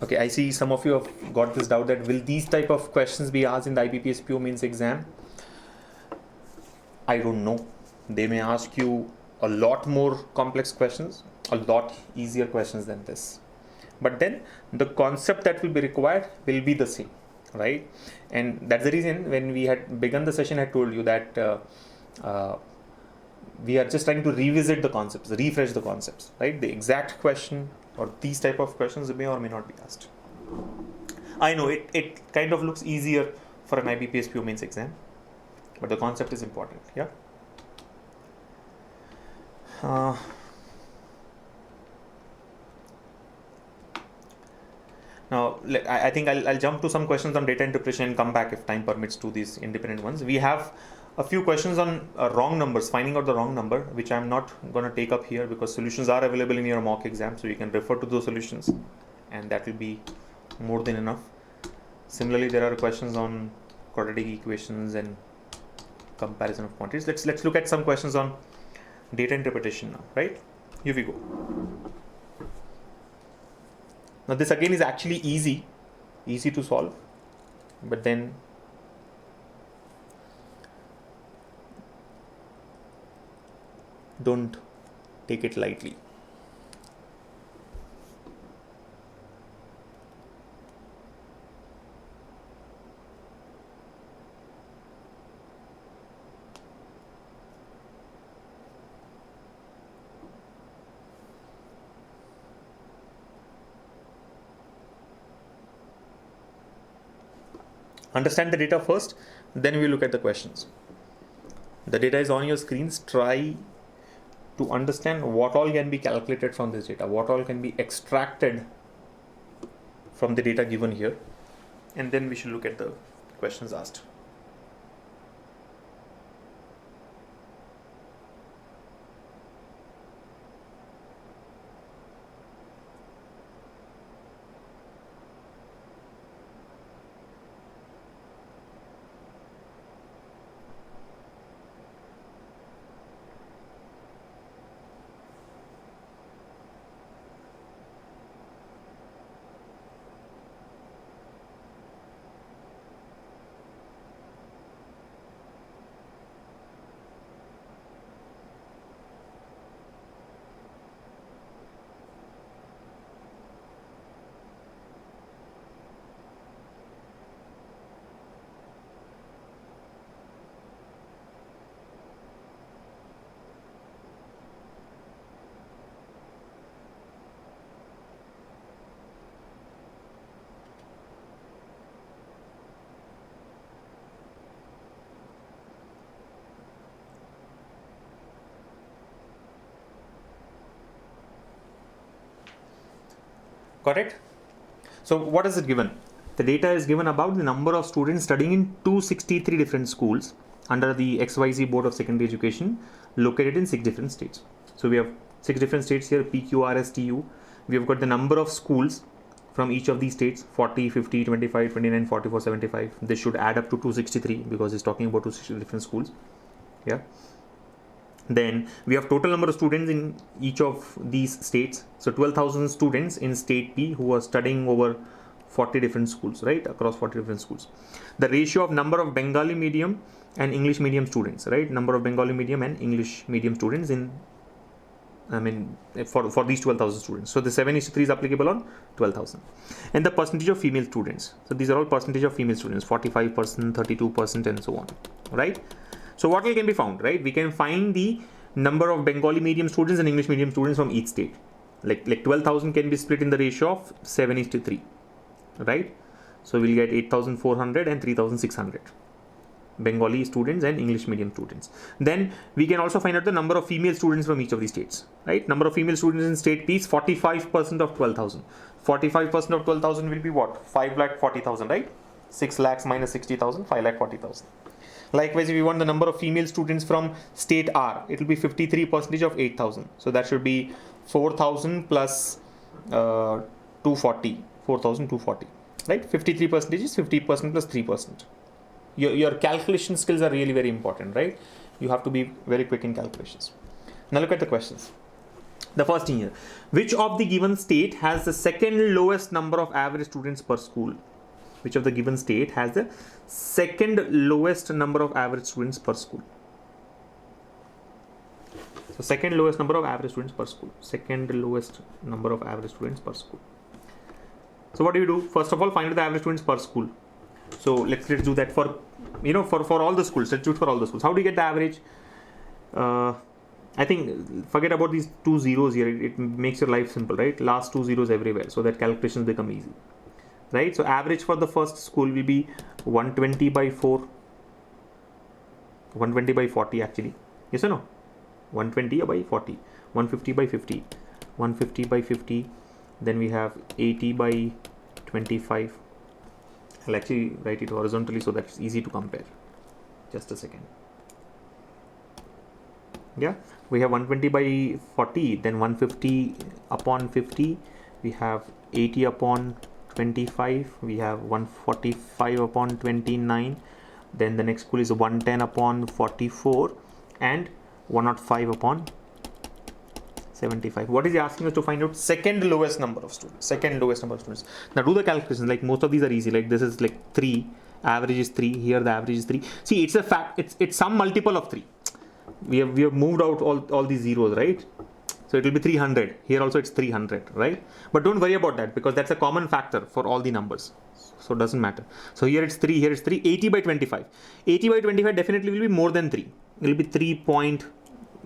Okay, I see some of you have got this doubt that will these type of questions be asked in the IBPS PO means exam? I don't know. They may ask you a lot more complex questions, a lot easier questions than this. But then the concept that will be required will be the same, right? And that's the reason when we had begun the session, I told you that we are just trying to revisit the concepts, refresh the concepts, right? The exact question or these type of questions may or may not be asked. I know it kind of looks easier for an IBPS PO mains exam, but the concept is important, yeah? Uh, Now, I think I'll jump to some questions on data interpretation and come back if time permits to these independent ones. We have a few questions on wrong numbers, finding out the wrong number, which I'm not going to take up here because solutions are available in your mock exam, so you can refer to those solutions, and that will be more than enough. Similarly, there are questions on quadratic equations and comparison of quantities. Let's look at some questions on data interpretation now, right? Here we go. Now this again is actually easy to solve, but then don't take it lightly. Understand the data first, then we look at the questions. The data is on your screens. Try to understand what all can be calculated from this data, what all can be extracted from the data given here, and then we should look at the questions asked. Correct? So what is it given? The data is given about the number of students studying in 263 different schools under the XYZ Board of Secondary Education located in 6 different states. So we have 6 different states here, P, Q, R, S, T, U. We have got the number of schools from each of these states, 40, 50, 25, 29, 44, 75. This should add up to 263 because it's talking about 260 different schools. Yeah. Then we have total number of students in each of these states. So 12,000 students in state P who are studying over 40 different schools, right? Across 40 different schools. The ratio of number of Bengali medium and English medium students, right? Number of Bengali medium and English medium students in, for these 12,000 students. So the 7:3 is applicable on 12,000. And the percentage of female students. So these are all percentage of female students, 45%, 32%, and so on, right? So what can be found, right? We can find the number of Bengali medium students and English medium students from each state. Like 12,000 can be split in the ratio of 7:3, right? So we'll get 8,400 and 3,600 Bengali students and English medium students. Then we can also find out the number of female students from each of these states, right? Number of female students in state P is 45% of 12,000. 45% of 12,000 will be what? 5,40,000, right? 6 lakhs minus 60,000, 5,40,000. Likewise, if we want the number of female students from state R, it will be 53% of 8,000. So that should be 4,000 plus 240, 4,240, right? 53% is 50% plus 3%. Your calculation skills are really very important, right? You have to be very quick in calculations. Now look at the questions. The first thing here, which of the given state has the second lowest number of average students per school? Which of the given state has the second lowest number of average students per school? So second lowest number of average students per school. Second lowest number of average students per school. So what do you do? First of all, find out the average students per school. So let's do that for all the schools. Let's do it for all the schools. How do you get the average? I think forget about these 2 zeros here. It makes your life simple, right? Last 2 zeros everywhere, so that calculations become easy. Right, so average for the first school will be 120 by 4, 120 by 40 actually, yes or no? 120 by 40, 150 by 50, 150 by 50, then we have 80 by 25. I'll actually write it horizontally so that's easy to compare. Just a second. Yeah, we have 120 by 40, then 150 upon 50, we have 80 upon 25, we have 145 upon 29, then the next school is 110 upon 44 and 105 upon 75. What is he asking us to find out? Second lowest number of students. Now do the calculations. Like most of these are easy. Like this is like 3, average is 3, here the average is 3. See, it's a fact, it's some multiple of 3. We have moved out all these zeros, right? So it will be 300. Here also it's 300, right? But don't worry about that because that's a common factor for all the numbers. So it doesn't matter. So here it's 3, here it's 3, 80 by 25. 80 by 25 definitely will be more than 3. It will be 3 point,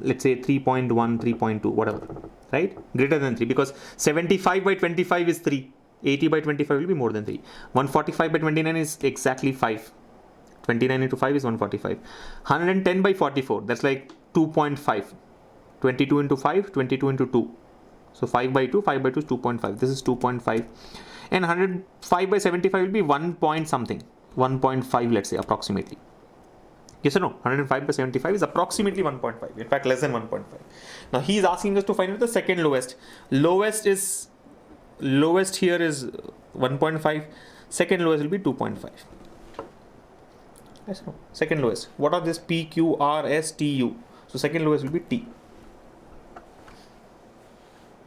let's say 3.1, 3.2, whatever, right? Greater than 3 because 75 by 25 is 3. 80 by 25 will be more than 3. 145 by 29 is exactly 5. 29 into 5 is 145. 110 by 44, that's like 2.5. 22 into 5, 22 into 2. So 5 by 2 is 2.5. This is 2.5. And 105 by 75 will be 1 point something. 1.5, let's say, approximately. Yes or no? 105 by 75 is approximately 1.5. In fact, less than 1.5. Now he is asking us to find out the second lowest. Lowest here is 1.5. Second lowest will be 2.5. Yes or no? Second lowest. What are this? P, Q, R, S, T, U. So second lowest will be T.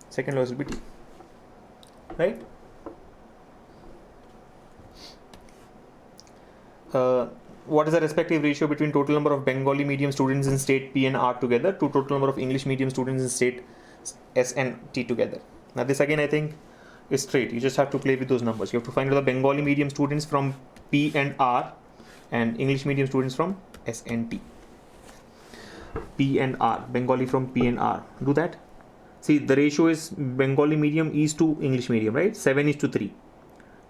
Second lowest will be T. Right? What is the respective ratio between total number of Bengali medium students in state P and R together to total number of English medium students in state S and T together? Now this again I think is straight. You just have to play with those numbers. You have to find out the Bengali medium students from P and R and English medium students from S and T. P and R, Bengali from P and R. Do that. See, the ratio is Bengali medium is to English medium, right? 7 is to 3.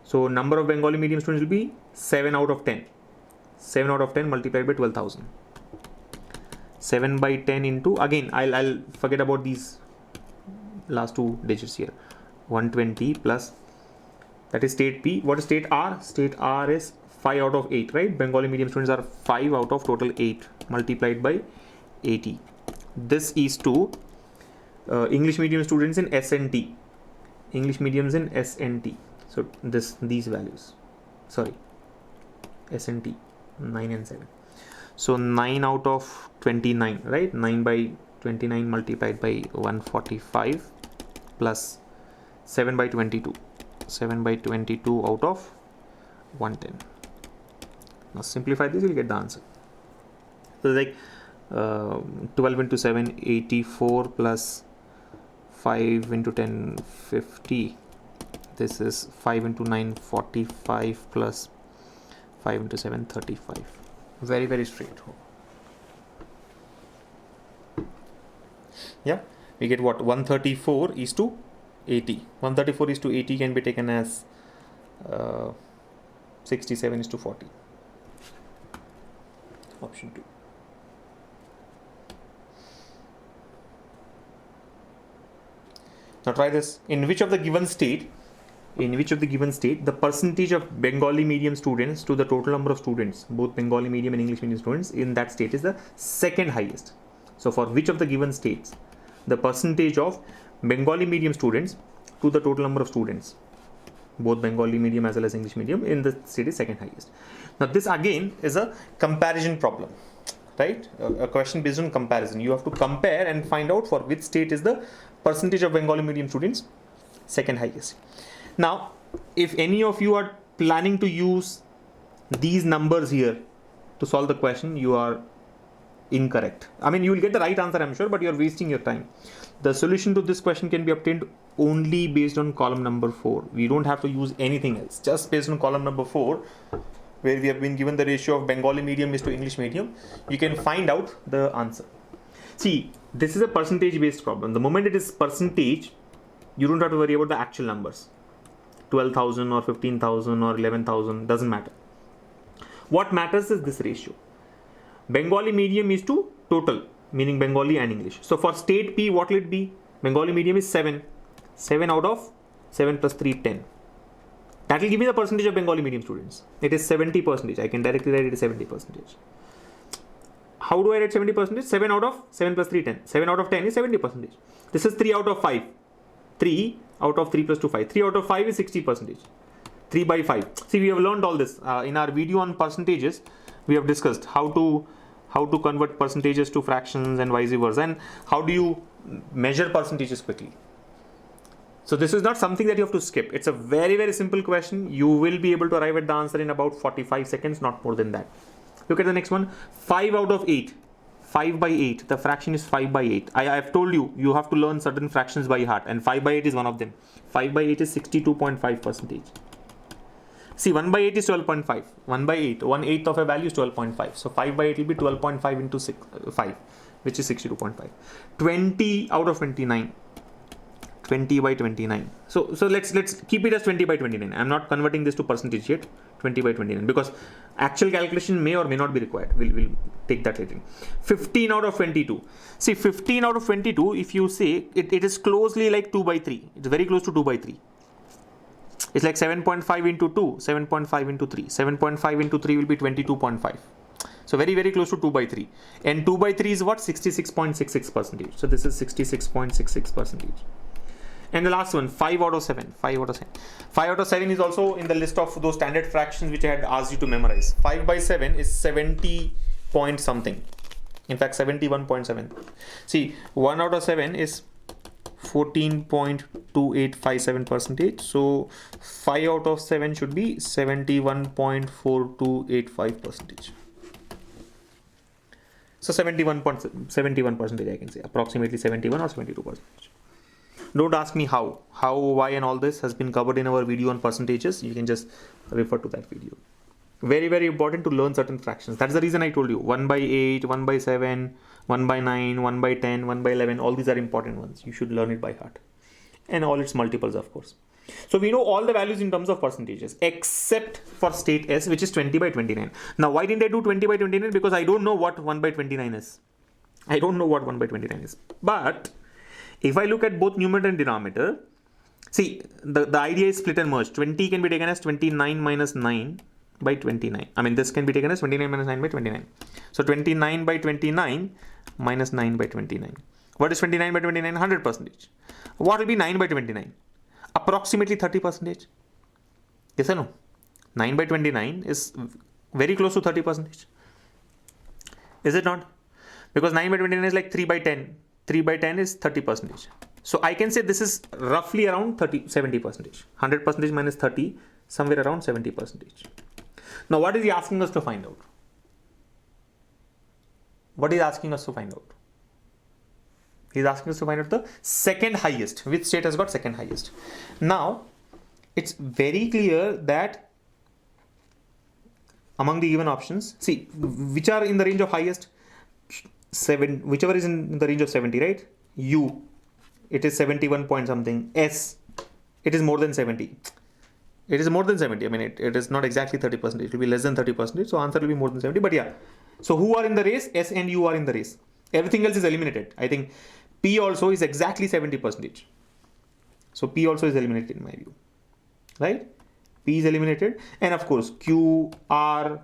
So number of Bengali medium students will be 7 out of 10. 7 out of 10 multiplied by 12,000. 7 by 10 into, again, I'll forget about these last two digits here. 120 plus, that is state P. What is state R? State R is 5 out of 8, right? Bengali medium students are 5 out of total 8 multiplied by 80. This is to English medium students in S and T. English mediums in S and T. So these values. Sorry. S and T. 9 and 7. So 9 out of 29, right? 9 by 29 multiplied by 145 plus 7 by 22. 7 by 22 out of 110. Now simplify this, you'll get the answer. So like 12 into 7, 84 plus 5 into 10, 50. This is 5 into 9, 45 plus 5 into 7, 35. Very, very straight. Yeah, we get what? 134 is to 80. 134 is to 80 can be taken as 67 is to 40. Option 2. Now try this. In which of the given state, the percentage of Bengali medium students to the total number of students, both Bengali medium and English medium students in that state is the second highest. So for which of the given states, the percentage of Bengali medium students to the total number of students, both Bengali medium as well as English medium in the state is second highest. Now this again is a comparison problem, right? A question based on comparison. You have to compare and find out for which state is the percentage of Bengali medium students second highest. Now, if any of you are planning to use these numbers here to solve the question, you are incorrect. I mean, you will get the right answer, I'm sure, but you are wasting your time. The solution to this question can be obtained only based on column number 4. We don't have to use anything else. Just based on column number 4, where we have been given the ratio of Bengali medium is to English medium, you can find out the answer. See, this is a percentage based problem. The moment it is percentage, you don't have to worry about the actual numbers. 12,000 or 15,000 or 11,000 doesn't matter. What matters is this ratio. Bengali medium is to total. meaning Bengali and English. So for state P, what will it be? Bengali medium is 7. 7 out of 7 plus 3, 10. That will give me the percentage of Bengali medium students. It is 70%. I can directly write it as 70%. How do I write 70%? 7 out of 7 plus 3, 10. 7 out of 10 is 70%. This is 3 out of 5. 3 out of 3 plus 2, 5. 3 out of 5 is 60%. 3 by 5. See, we have learned all this. In our video on percentages, we have discussed how to convert percentages to fractions and vice versa, and how do you measure percentages quickly. So this is not something that you have to skip. It's a very, very simple question. You will be able to arrive at the answer in about 45 seconds, not more than that. Look at the next one. 5 out of 8. 5 by 8. The fraction is 5 by 8. I have told you, you have to learn certain fractions by heart, and 5 by 8 is one of them. 5 by 8 is 62.5%. See, 1 by 8 is 12.5. 1 by 8. 1/8 of a value is 12.5. So 5 by 8 will be 12.5 into 5, which is 62.5. 20 out of 29. 20 by 29. So let's keep it as 20 by 29. I'm not converting this to percentage yet. 20 by 29, because actual calculation may or may not be required. We'll take that later. 15 out of 22. See, 15 out of 22, if you say it is closely like 2 by 3. It's very close to 2 by 3. It's like 7.5 into 2, 7.5 into 3. 7.5 into 3 will be 22.5. So very, very close to 2 by 3. And 2 by 3 is what? 66.66%. So this is 66.66%. And the last one, 5 out of 7. 5 out of 7. 5 out of 7 is also in the list of those standard fractions which I had asked you to memorize. 5 by 7 is 70 point something. In fact, 71.7. See, 1 out of 7 is 14.2857%. So 5 out of 7 should be 71.4285%. So 71% I can say, approximately 71 or 72%. Don't ask me how, why, and all this has been covered in our video on percentages. You can just refer to that video. Very, very important to learn certain fractions. That's the reason I told you 1 by 8, 1 by 7, 1 by 9, 1 by 10, 1 by 11. All these are important ones. You should learn it by heart. And all its multiples, of course. So we know all the values in terms of percentages, except for state S, which is 20 by 29. Now, why didn't I do 20 by 29? Because I don't know what 1 by 29 is. I don't know what 1 by 29 is. But if I look at both numerator and denominator, see, the idea is split and merge. 20 can be taken as 29 minus 9 by 29. I mean, this can be taken as 29 minus 9 by 29. So 29 by 29 minus 9 by 29. What is 29 by 29? 100%. What will be 9 by 29? Approximately 30%. Yes or no? 9 by 29 is very close to 30%. Is it not? Because 9 by 29 is like 3 by 10. 3 by 10 is 30%. So I can say this is roughly around 70%. 100% minus 30, somewhere around 70%. Now, what is he asking us to find out? What is he asking us to find out? He's asking us to find out the second highest. Which state has got second highest? Now, it's very clear that among the given options, see, which are in the range of highest? 7, whichever is in the range of 70, right? U, it is 71 point something. S, it is more than 70. It is more than 70. I mean, it is not exactly 30%. It will be less than 30%. So answer will be more than 70. But yeah. So who are in the race? S and U are in the race. Everything else is eliminated. I think P also is exactly 70%. So P also is eliminated in my view. Right? P is eliminated. And of course, Q, R,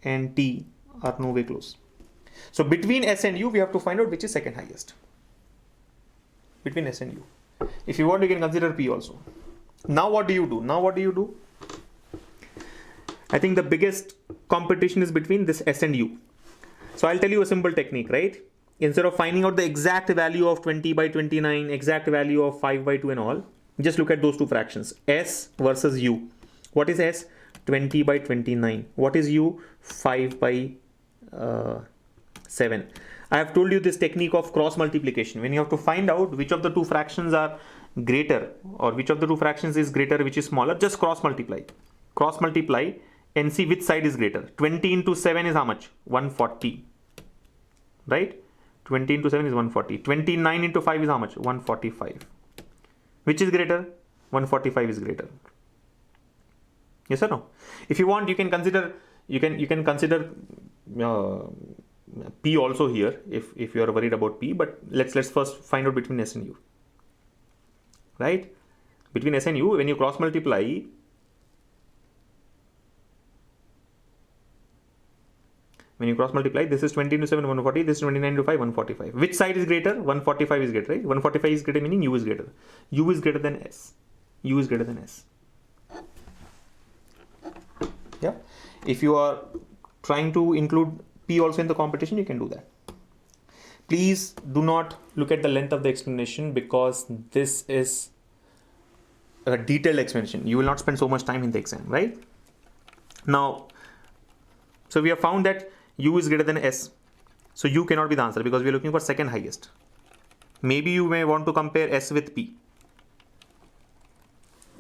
and T are no way close. So between S and U, we have to find out which is second highest. Between S and U. If you want, you can consider P also. Now what do you do? I think the biggest competition is between this S and U. So I'll tell you a simple technique, right? Instead of finding out the exact value of 20 by 29, exact value of 5 by 2 and all, just look at those two fractions. S versus U. What is S? 20 by 29. What is U? 5 by 7. I have told you this technique of cross multiplication. When you have to find out which of the two fractions are greater, or which of the two fractions is greater, which is smaller, just cross multiply. Cross multiply and see which side is greater. 20 into 7 is how much? 140. Right? 20 into 7 is 140. 29 into 5 is how much? 145. Which is greater? 145 is greater. Yes or no? If you want, you can consider P also here if you are worried about P, but let's first find out between S and U. Right? Between S and U, when you cross multiply, this is 20 into 7, 140, this is 29 into 5, 145. Which side is greater? 145 is greater, right? 145 is greater, meaning U is greater. U is greater than S. U is greater than S. Yeah. If you are trying to include P also in the competition, you can do that. Please do not look at the length of the explanation, because this is a detailed explanation. You will not spend so much time in the exam, right? Now, so we have found that U is greater than S. So U cannot be the answer because we are looking for second highest. Maybe you may want to compare S with P.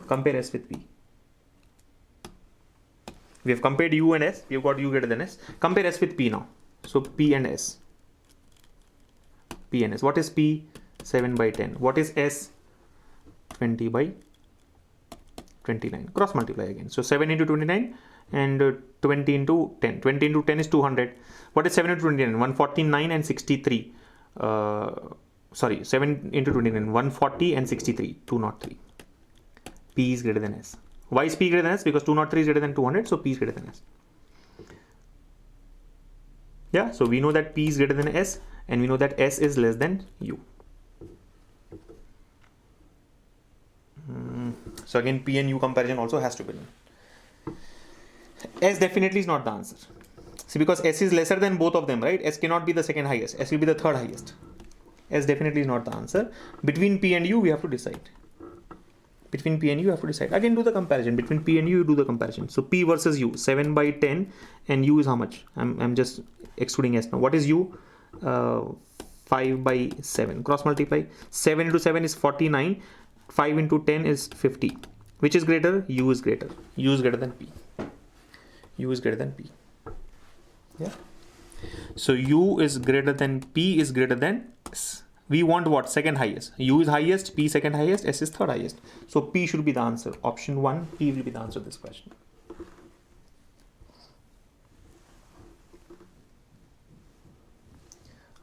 Compare S with P. We have compared U and S. We have got U greater than S. Compare S with P now. So P and S. P and S. What is P? 7 by 10. What is S? 20 by 29. Cross multiply again. So 7 into 29 and 20 into 10. 20 into 10 is 200. What is 7 into 29? 149 and 63. 7 into 29. 140 and 63. 203. P is greater than S. Why is P greater than S? Because 203 is greater than 200. So P is greater than S. Yeah. So we know that P is greater than S, and we know that S is less than U. So again, P and U comparison also has to be done. S definitely is not the answer. See, because S is lesser than both of them, right? S cannot be the second highest. S will be the third highest. S definitely is not the answer. Between P and U, we have to decide. Between P and U, you have to decide. Again, do the comparison. Between P and U, you do the comparison. So P versus U, 7 by 10, and U is how much? I'm just excluding S now. What is U? 5 by 7. Cross multiply. 7 into 7 is 49. 5 into 10 is 50. Which is greater? U is greater. U is greater than P. U is greater than P. Yeah. So U is greater than P is greater than S. We want what? Second highest. U is highest, P second highest, S is third highest. So P should be the answer. Option 1, P will be the answer to this question.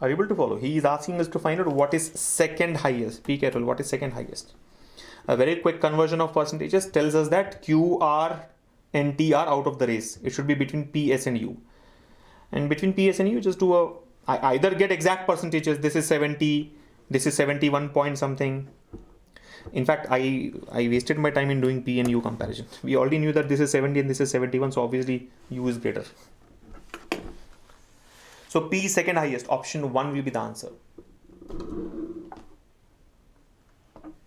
Are you able to follow? He is asking us to find out what is second highest. Be careful, what is second highest? A very quick conversion of percentages tells us that Q, R, and T are out of the race. It should be between P, S, and U. And between P, S, and U, just do a, I either get exact percentages. This is 70, this is 71 point something. In fact, I wasted my time in doing P and U comparison. We already knew that this is 70 and this is 71, so obviously U is greater. So P is second highest. Option 1 will be the answer.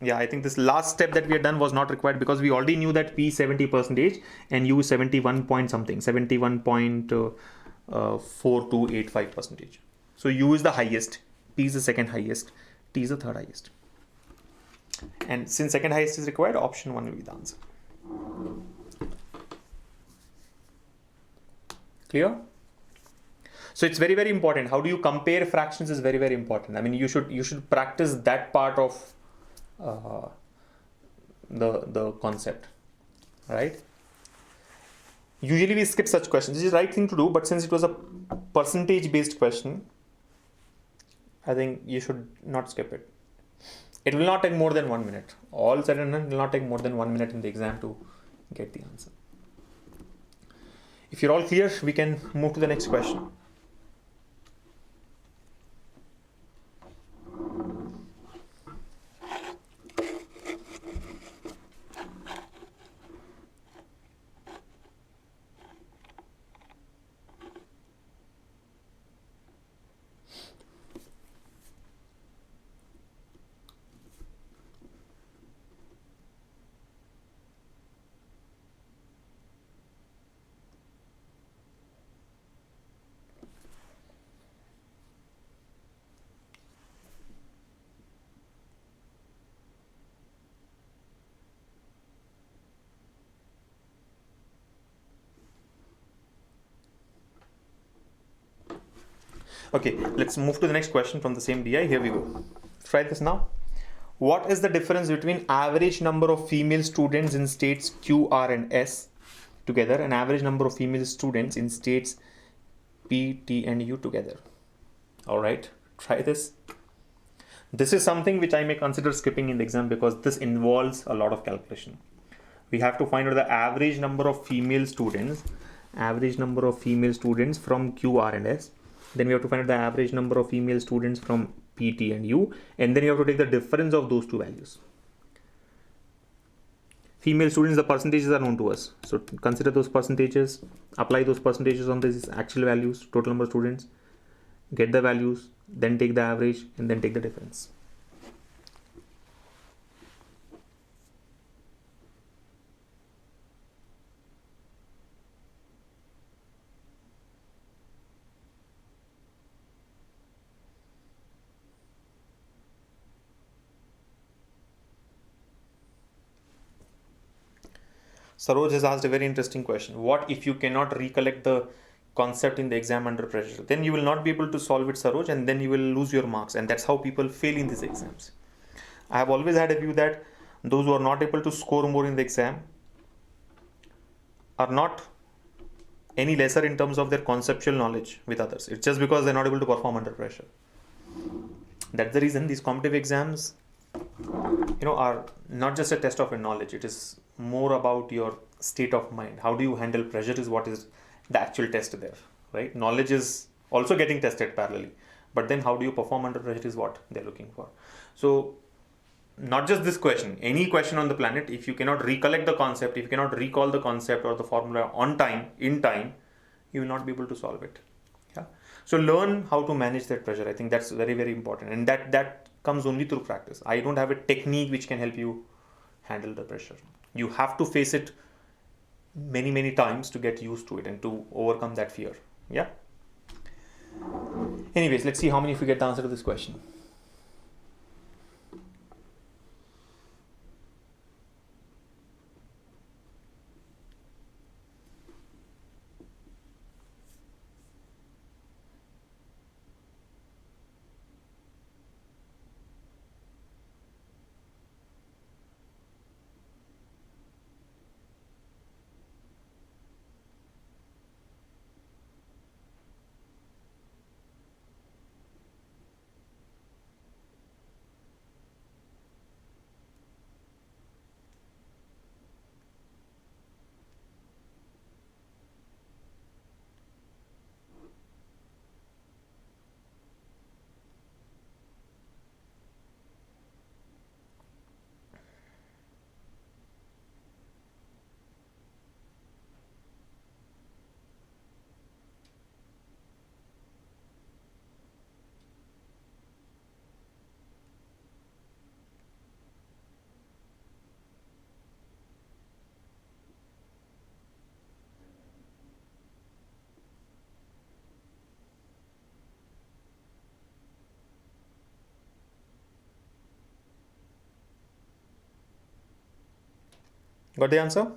Yeah, I think this last step that we had done was not required because we already knew that P is 70% and U is 71 point something, 71.4285%. So U is the highest, P is the second highest, T is the third highest. And since second highest is required, option 1 will be the answer. Clear? So it's very, very important. How do you compare fractions is very, very important. I mean, you should practice that part of the concept, right? Usually we skip such questions. This is the right thing to do, but since it was a percentage based question, I think you should not skip it. It will not take more than 1 minute. All said and done, it will not take more than 1 minute in the exam to get the answer. If you're all clear, we can move to the next question. Okay, let's move to the next question from the same DI. Here we go. Let's try this now. What is the difference between average number of female students in states Q, R, and S together and average number of female students in states P, T, and U together? All right, try this. This is something which I may consider skipping in the exam because this involves a lot of calculation. We have to find out the average number of female students from Q, R and S. Then we have to find out the average number of female students from P, T and U, and then you have to take the difference of those two values. Female students, the percentages are known to us, so consider those percentages, apply those percentages on these actual values, total number of students, get the values, then take the average and then take the difference. Saroj has asked a very interesting question. What if you cannot recollect the concept in the exam under pressure? Then you will not be able to solve it, Saroj, and then you will lose your marks. And that's how people fail in these exams. I have always had a view that those who are not able to score more in the exam are not any lesser in terms of their conceptual knowledge with others. It's just because they're not able to perform under pressure. That's the reason these competitive exams, are not just a test of your knowledge. It is more about your state of mind. How do you handle pressure is what is the actual test there, right? Knowledge is also getting tested parallelly, but then how do you perform under pressure is what they're looking for. So not just this question, any question on the planet, if you cannot recollect the concept, if you cannot recall the concept or the formula in time, you will not be able to solve it. Yeah. So learn how to manage that pressure. I think that's very, very important. And that comes only through practice. I don't have a technique which can help you handle the pressure. You have to face it many, many times to get used to it and to overcome that fear. Yeah. Anyways, let's see how many of you get the answer to this question. Got the answer?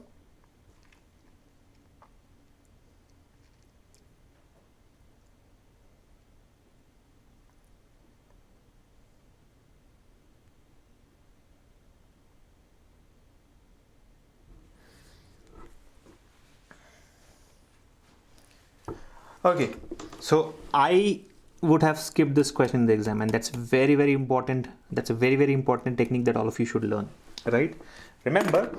Okay, so I would have skipped this question in the exam, and that's very, very important. That's a very, very important technique that all of you should learn, right? Remember,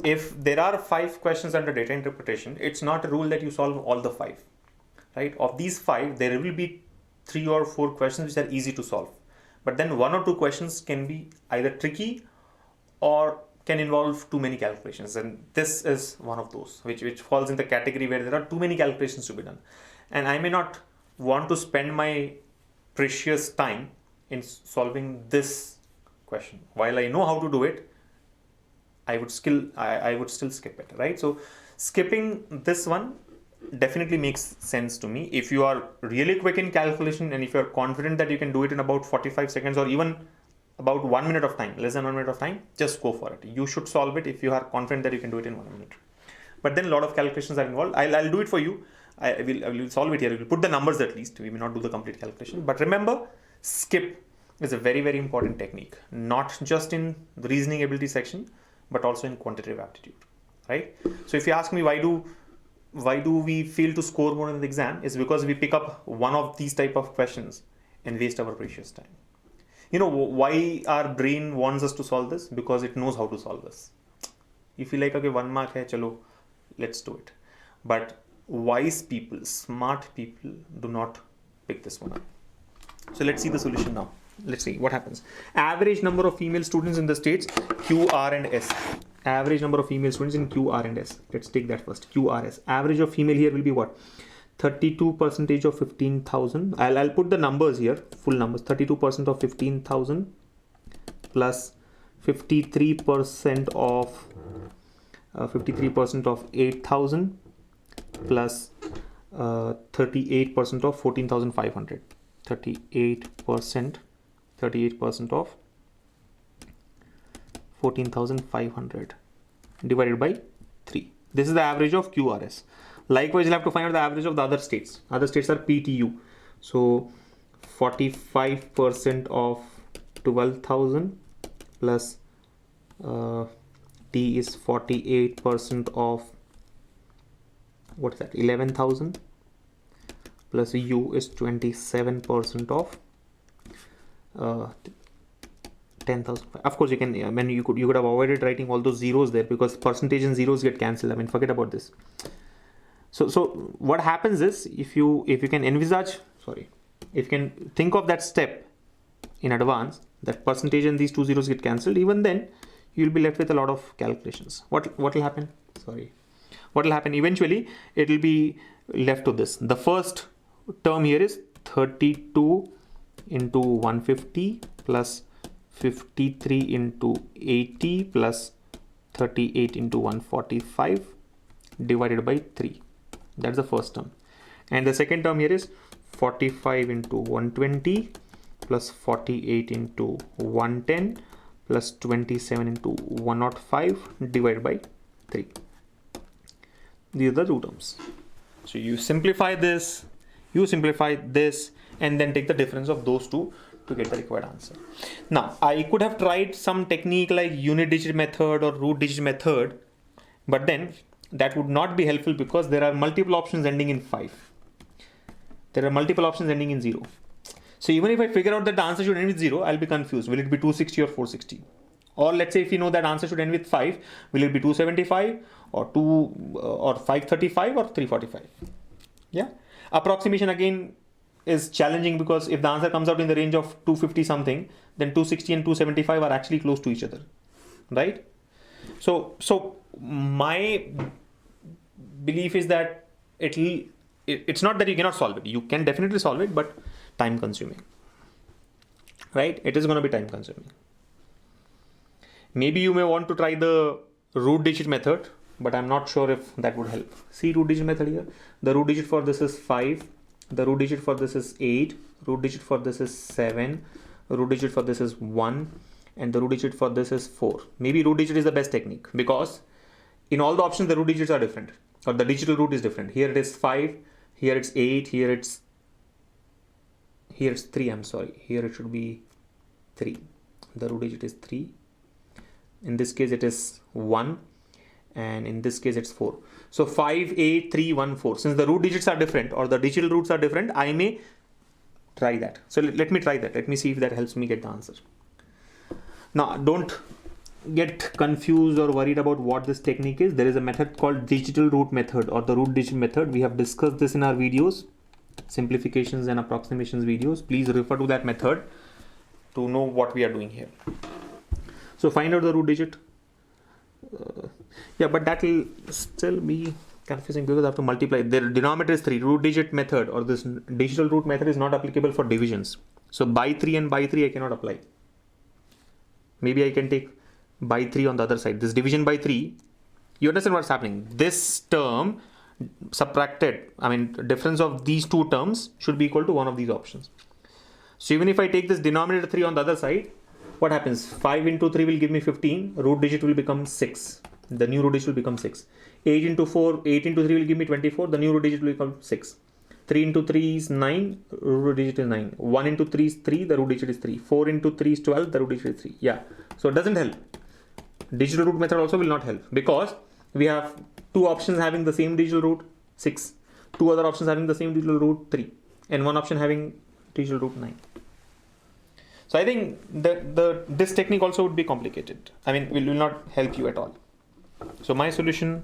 if there are 5 questions under data interpretation, it's not a rule that you solve all the 5, right? Of these 5, there will be 3 or 4 questions which are easy to solve, but then 1 or 2 questions can be either tricky or can involve too many calculations, and this is one of those which falls in the category where there are too many calculations to be done, and I may not want to spend my precious time in solving this question. While I know how to do it, I would still skip it, right? So skipping this one definitely makes sense to me. If you are really quick in calculation and if you're confident that you can do it in about 45 seconds or even about 1 minute of time, less than 1 minute of time, just go for it. You should solve it if you are confident that you can do it in 1 minute. But then a lot of calculations are involved. I'll do it for you. I will solve it here. We'll put the numbers at least. We may not do the complete calculation. But remember, skip is a very, very important technique. Not just in the reasoning ability section, but also in quantitative aptitude, right? So if you ask me why do we fail to score more in the exam, is because we pick up one of these type of questions and waste our precious time. You know why our brain wants us to solve this? Because it knows how to solve this. You feel like, okay, 1 mark hai, chalo, let's do it. But wise people, smart people do not pick this one up. So let's see the solution now. Let's see what happens. Average number of female students in the states Q, R and S. Average number of female students in Q, R and S. Let's take that first. Q, R, S. Average of female here will be what? 32% of 15,000. I'll put the numbers here, full numbers. 32% of 15,000 plus 53% of 8,000 plus 38% of 14,500. 38% of 14,500 divided by 3. This is the average of QRS. Likewise, you'll have to find out the average of the other states. Other states are PTU. So 45% of 12,000 plus T is 48% of, what is that, 11,000 plus U is 27% of 10,000. Of course, you can. I mean, you could have avoided writing all those zeros there, because percentage and zeros get cancelled. I mean, forget about this. So what happens is, if you can envisage, if you can think of that step in advance, that percentage and these two zeros get cancelled, even then you'll be left with a lot of calculations. What will happen? What will happen? Eventually, it will be left to this. The first term here is 32 into 150 plus 53 into 80 plus 38 into 145 divided by 3. That's the first term. And the second term here is 45 into 120 plus 48 into 110 plus 27 into 105 divided by 3. These are the two terms. So you simplify this, and then take the difference of those two to get the required answer. Now, I could have tried some technique like unit digit method or root digit method, but then that would not be helpful because there are multiple options ending in 5. There are multiple options ending in 0. So even if I figure out that the answer should end with 0, I'll be confused. Will it be 260 or 460? Or let's say if you know that answer should end with 5, will it be 275 or 535 or 345? Yeah. Approximation again is challenging, because if the answer comes out in the range of 250 something, then 260 and 275 are actually close to each other, right? So my belief is that it's not that you cannot solve it. You can definitely solve it, but time consuming, right? It is going to be time consuming. Maybe you may want to try the root digit method, but I'm not sure if that would help. See root digit method here. The root digit for this is 5. The root digit for this is 8. Root digit for this is 7. Root digit for this is 1. And the root digit for this is 4. Maybe root digit is the best technique, because in all the options the root digits are different, or the digital root is different. Here it is 5. Here it's 8. Here it's 3. I'm sorry. Here it should be 3. The root digit is 3. In this case it is 1. And in this case it's 4. So 5, 8, 3, 1, 4. Since the root digits are different, or the digital roots are different, I may try that. So let me try that. Let me see if that helps me get the answer. Now, don't get confused or worried about what this technique is. There is a method called digital root method, or the root digit method. We have discussed this in our videos, simplifications and approximations videos. Please refer to that method to know what we are doing here. So find out the root digit. Yeah, but that will still be confusing, because I have to multiply. The denominator is 3. Root digit method, or this digital root method, is not applicable for divisions. So by 3 and by 3 I cannot apply. Maybe I can take by 3 on the other side. This division by 3, you understand what's happening. This term subtracted, difference of these two terms should be equal to one of these options. So even if I take this denominator 3 on the other side, what happens? 5 into 3 will give me 15. Root digit will become 6. The new root digit will become 6. 8 into 3 will give me 24. The new root digit will become 6. 3 into 3 is 9. Root digit is 9. 1 into 3 is 3. The root digit is 3. 4 into 3 is 12. The root digit is 3. Yeah. So it doesn't help. Digital root method also will not help, because we have two options having the same digital root, 6. Two other options having the same digital root, 3. And one option having digital root, 9. So I think this technique also would be complicated. I mean, will not help you at all. So my solution,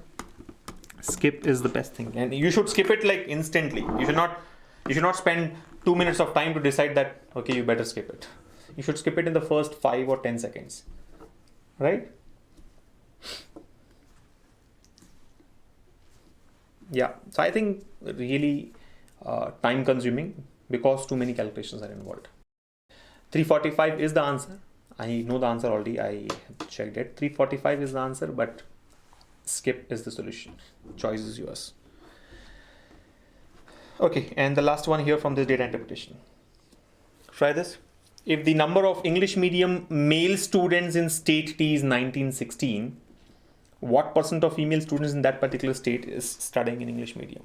skip is the best thing, and you should skip it like instantly. You should not spend 2 minutes of time to decide that okay, you better skip it. You should skip it in the first 5 or 10 seconds, right? Yeah. So I think really time consuming because too many calculations are involved. 345 is the answer. I know the answer already. I have checked it. 345 is the answer, but skip is the solution. Choice is yours. Okay, and the last one here from this data interpretation. Try this. If the number of English medium male students in state T is 1916, what percent of female students in that particular state is studying in English medium?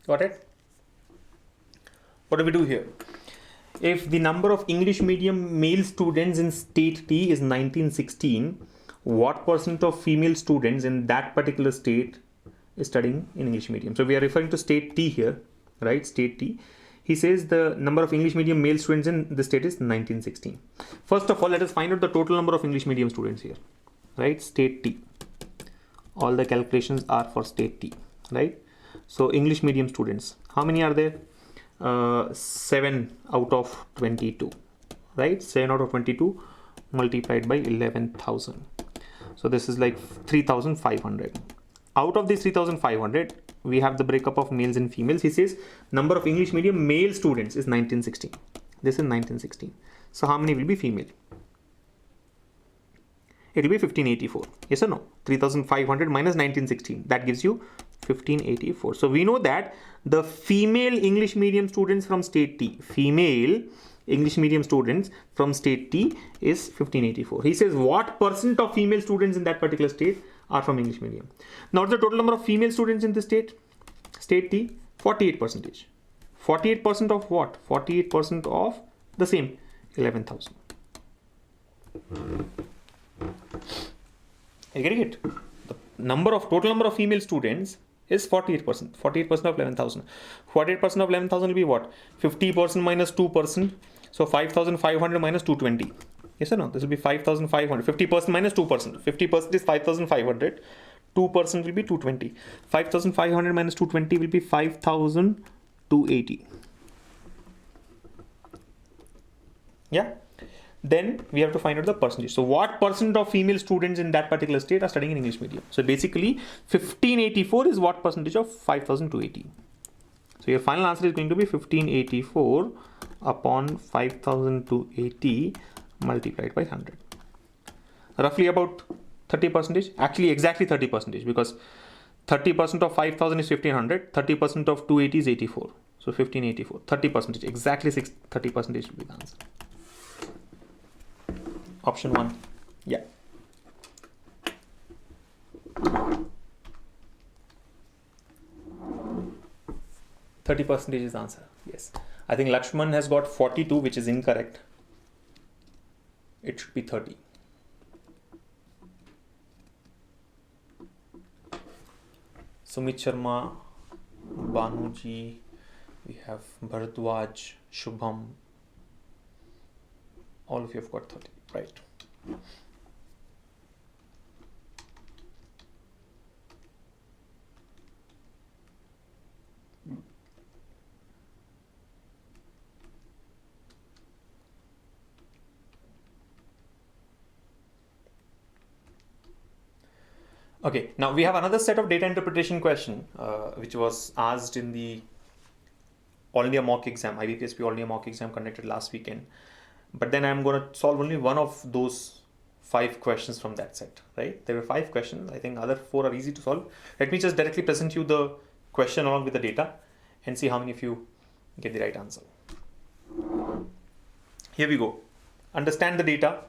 Got it? What do we do here? If the number of English medium male students in state T is 1916, what percent of female students in that particular state is studying in English medium? So we are referring to state T here, right? State T. He says the number of English medium male students in the state is 1916. First of all, let us find out the total number of English medium students here, right? State T. All the calculations are for state T, right? So English medium students, how many are there? 7 out of 22, right? 7 out of 22 multiplied by 11,000. So this is like 3,500. Out of these 3,500, we have the breakup of males and females. He says number of English medium male students is 1916. This is 1916. So how many will be female? It will be 1584. Yes or no? 3,500 minus 1916. That gives you 1584. So we know that the female English medium students from state T, female English medium students from state T is 1584. He says what percent of female students in that particular state are from English medium. Now what's the total number of female students in the state? State T, 48%. 48% of what? 48% of the same 11,000. Are you getting it? The total number of female students is 48%. 48% of 11,000. 48% of 11,000 will be what? 50% minus 2%. So 5,500 minus 220. Yes or no? This will be 5,500. 50% minus 2%. 50% is 5,500. 2% will be 220. 5,500 minus 220 will be 5,280. Yeah. Then we have to find out the percentage. So what percent of female students in that particular state are studying in English medium? So basically 1584 is what percentage of 5280. So your final answer is going to be 1584 upon 5280 multiplied by 100. Roughly about 30%. Actually exactly 30% because 30% of 5000 is 1500. 30% of 280 is 84. So 1584. 30%. Exactly 30% will be the answer. Option 1. Yeah. 30% is the answer. Yes. I think Lakshman has got 42, which is incorrect. It should be 30. Sumit Sharma, Banuji, We have Bharadwaj, Shubham. All of you have got 30, right? Okay, now we have another set of data interpretation question, which was asked in the All India mock exam, IBPS All India mock exam conducted last weekend. But then I'm going to solve only one of those 5 questions from that set, right? There were 5 questions. I think other 4 are easy to solve. Let me just directly present you the question along with the data and see how many of you get the right answer. Here we go. Understand the data.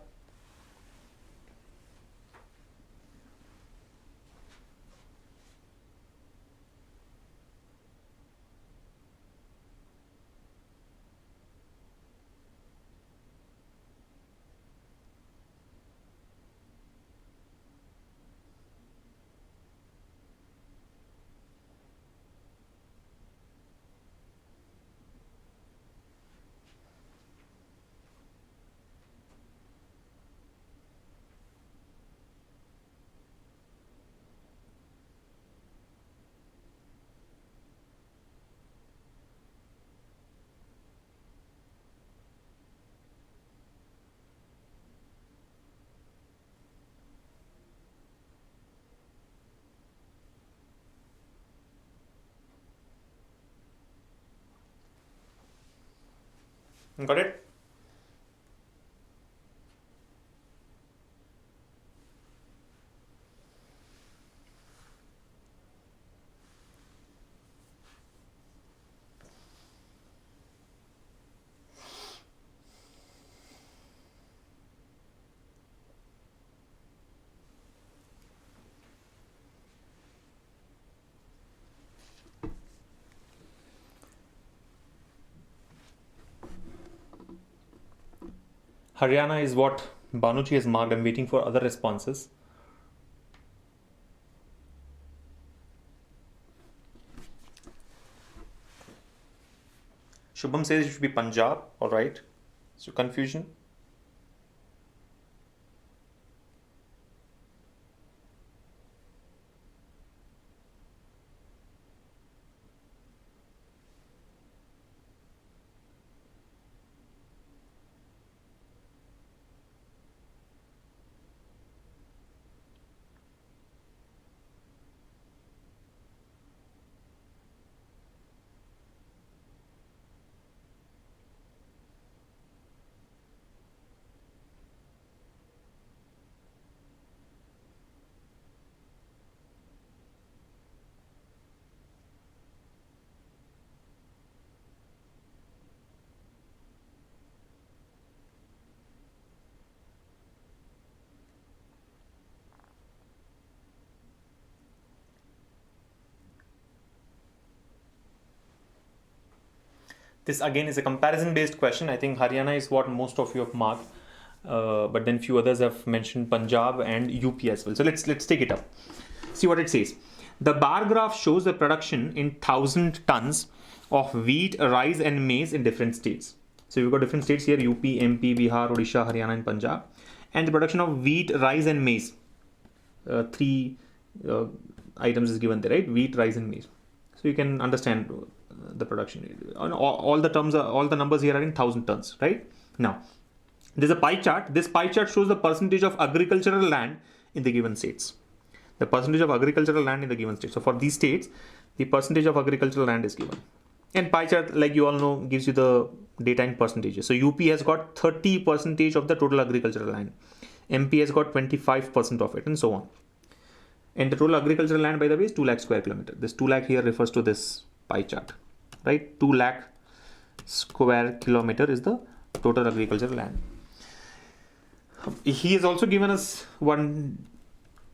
Got it? Haryana is what Banuji has marked. I'm waiting for other responses. Shubham says it should be Punjab. All right. So confusion. This again is a comparison based question. I think Haryana is what most of you have marked, but then few others have mentioned Punjab and UP as well. So let's take it up. See what it says. The bar graph shows the production in 1,000 tons of wheat, rice and maize in different states. So you've got different states here: UP, MP, Bihar, Odisha, Haryana and Punjab. And the production of wheat, rice and maize. 3 items is given there, right? Wheat, rice and maize. So you can understand the production. All the numbers here are in 1,000 tons, right? Now, there's a pie chart. This pie chart shows the percentage of agricultural land in the given states. The percentage of agricultural land in the given state. So for these states, the percentage of agricultural land is given. And pie chart, like you all know, gives you the data in percentages. So UP has got 30% of the total agricultural land. MP has got 25% of it, and so on. And the total agricultural land, by the way, is 2 lakh square kilometer. This 2 lakh here refers to this pie chart, right? 2 lakh square kilometer is the total agricultural land. He has also given us one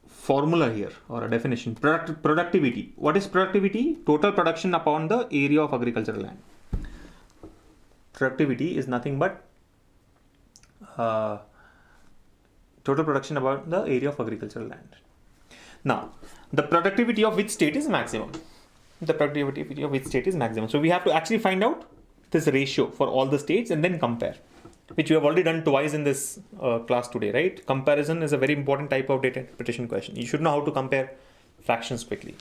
formula here, or a definition. Productivity. What is productivity? Total production upon the area of agricultural land. Productivity is nothing but total production about the area of agricultural land. Now, the productivity of which state is maximum? the productivity of which state is maximum. So we have to actually find out this ratio for all the states and then compare, which we have already done twice in this class today, right? Comparison is a very important type of data interpretation question. You should know how to compare fractions quickly.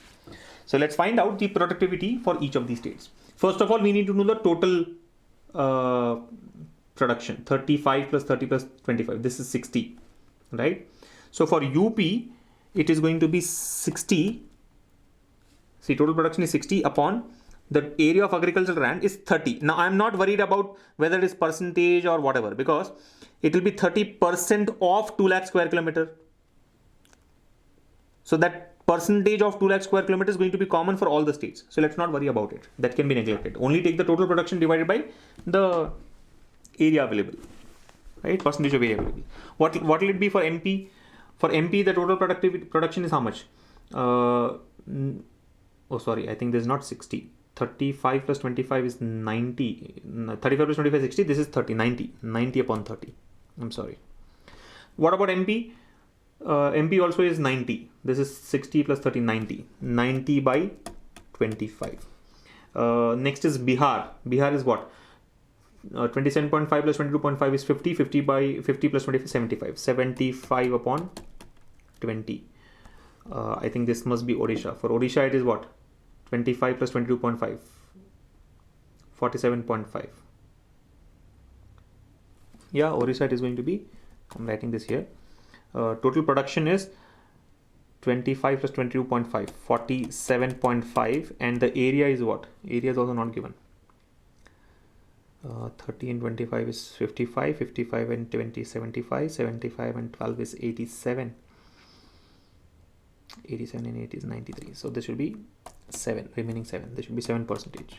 So let's find out the productivity for each of these states. First of all, we need to know the total production. 35 plus 30 plus 25. This is 60, right? So for UP, it is going to be 60. See, total production is 60 upon the area of agricultural land is 30. Now, I'm not worried about whether it is percentage or whatever, because it will be 30% of 2 lakh square kilometer. So that percentage of 2 lakh square kilometer is going to be common for all the states. So let's not worry about it. That can be neglected. Only take the total production divided by the area available, right? Percentage of area available. What will it be for MP? For MP, the total production is how much? Oh, sorry. I think this is not 60. 35 plus 25 is 90. 35 plus 25 is 60. This is 30. 90. 90 upon 30. I'm sorry. What about MP? MP also is 90. This is 60 plus 30, 90. 90 by 25. Next is Bihar. Bihar is what? 27.5 plus 22.5 is 50. 50 by 50 plus 25 is 75. 75 upon 20. I think this must be Odisha. For Odisha, it is what? 25 plus 22.5. 47.5. Yeah, Odisha it is going to be. I'm writing this here. Total production is 25 plus 22.5. 47.5. And the area is what? Area is also not given. 30 and 25 is 55. 55 and 20 is 75. 75 and 12 is 87. 87 and 8 is 93. So this should be 7. Remaining 7. This should be 7%.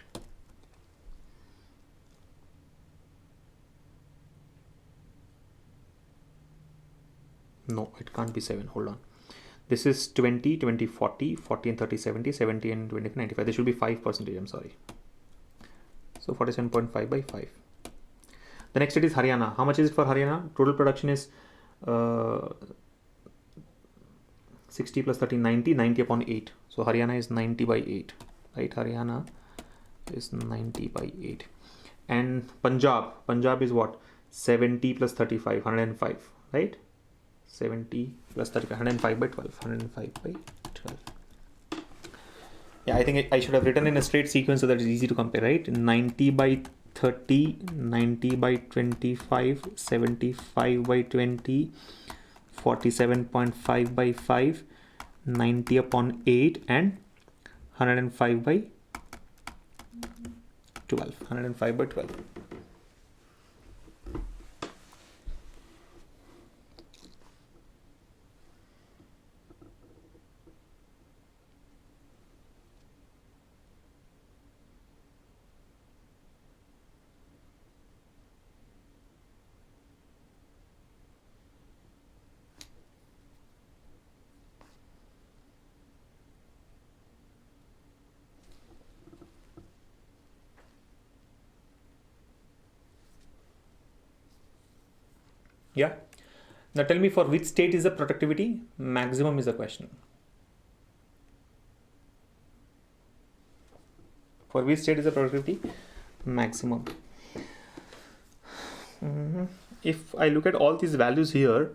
No, it can't be 7. Hold on. This is 20, 20, 40, 40 and 30, 70, 70 and 20, 95. This should be 5%. I'm sorry. So 47.5 by 5. The next state is Haryana. How much is it for Haryana? Total production is 60 plus 30, 90, 90 upon 8. So Haryana is 90 by 8, right? Haryana is 90 by 8. And Punjab is what? 70 plus 35, 105, right? 70 plus 35, 105 by 12, 105 by 12. Yeah, I think I should have written in a straight sequence so that it's easy to compare, right? 90 by 30, 90 by 25, 75 by 20, 47.5 by 5, 90 upon 8 and 105 by 12. 105 by 12. Yeah. Now tell me, for which state is the productivity maximum is the question. For which state is the productivity maximum? If I look at all these values here,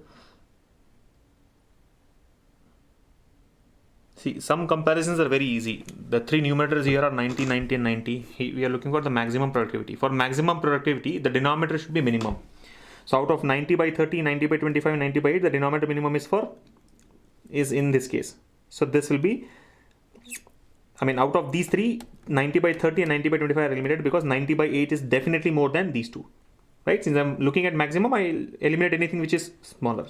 see, some comparisons are very easy. The three numerators here are 90, 90 and 90. We are looking for the maximum productivity. For maximum productivity, the denominator should be minimum. So out of 90 by 30, 90 by 25, 90 by 8, the denominator minimum is in this case. So this will be, out of these three, 90 by 30 and 90 by 25 are eliminated because 90 by 8 is definitely more than these two, right? Since I'm looking at maximum, I eliminate anything which is smaller.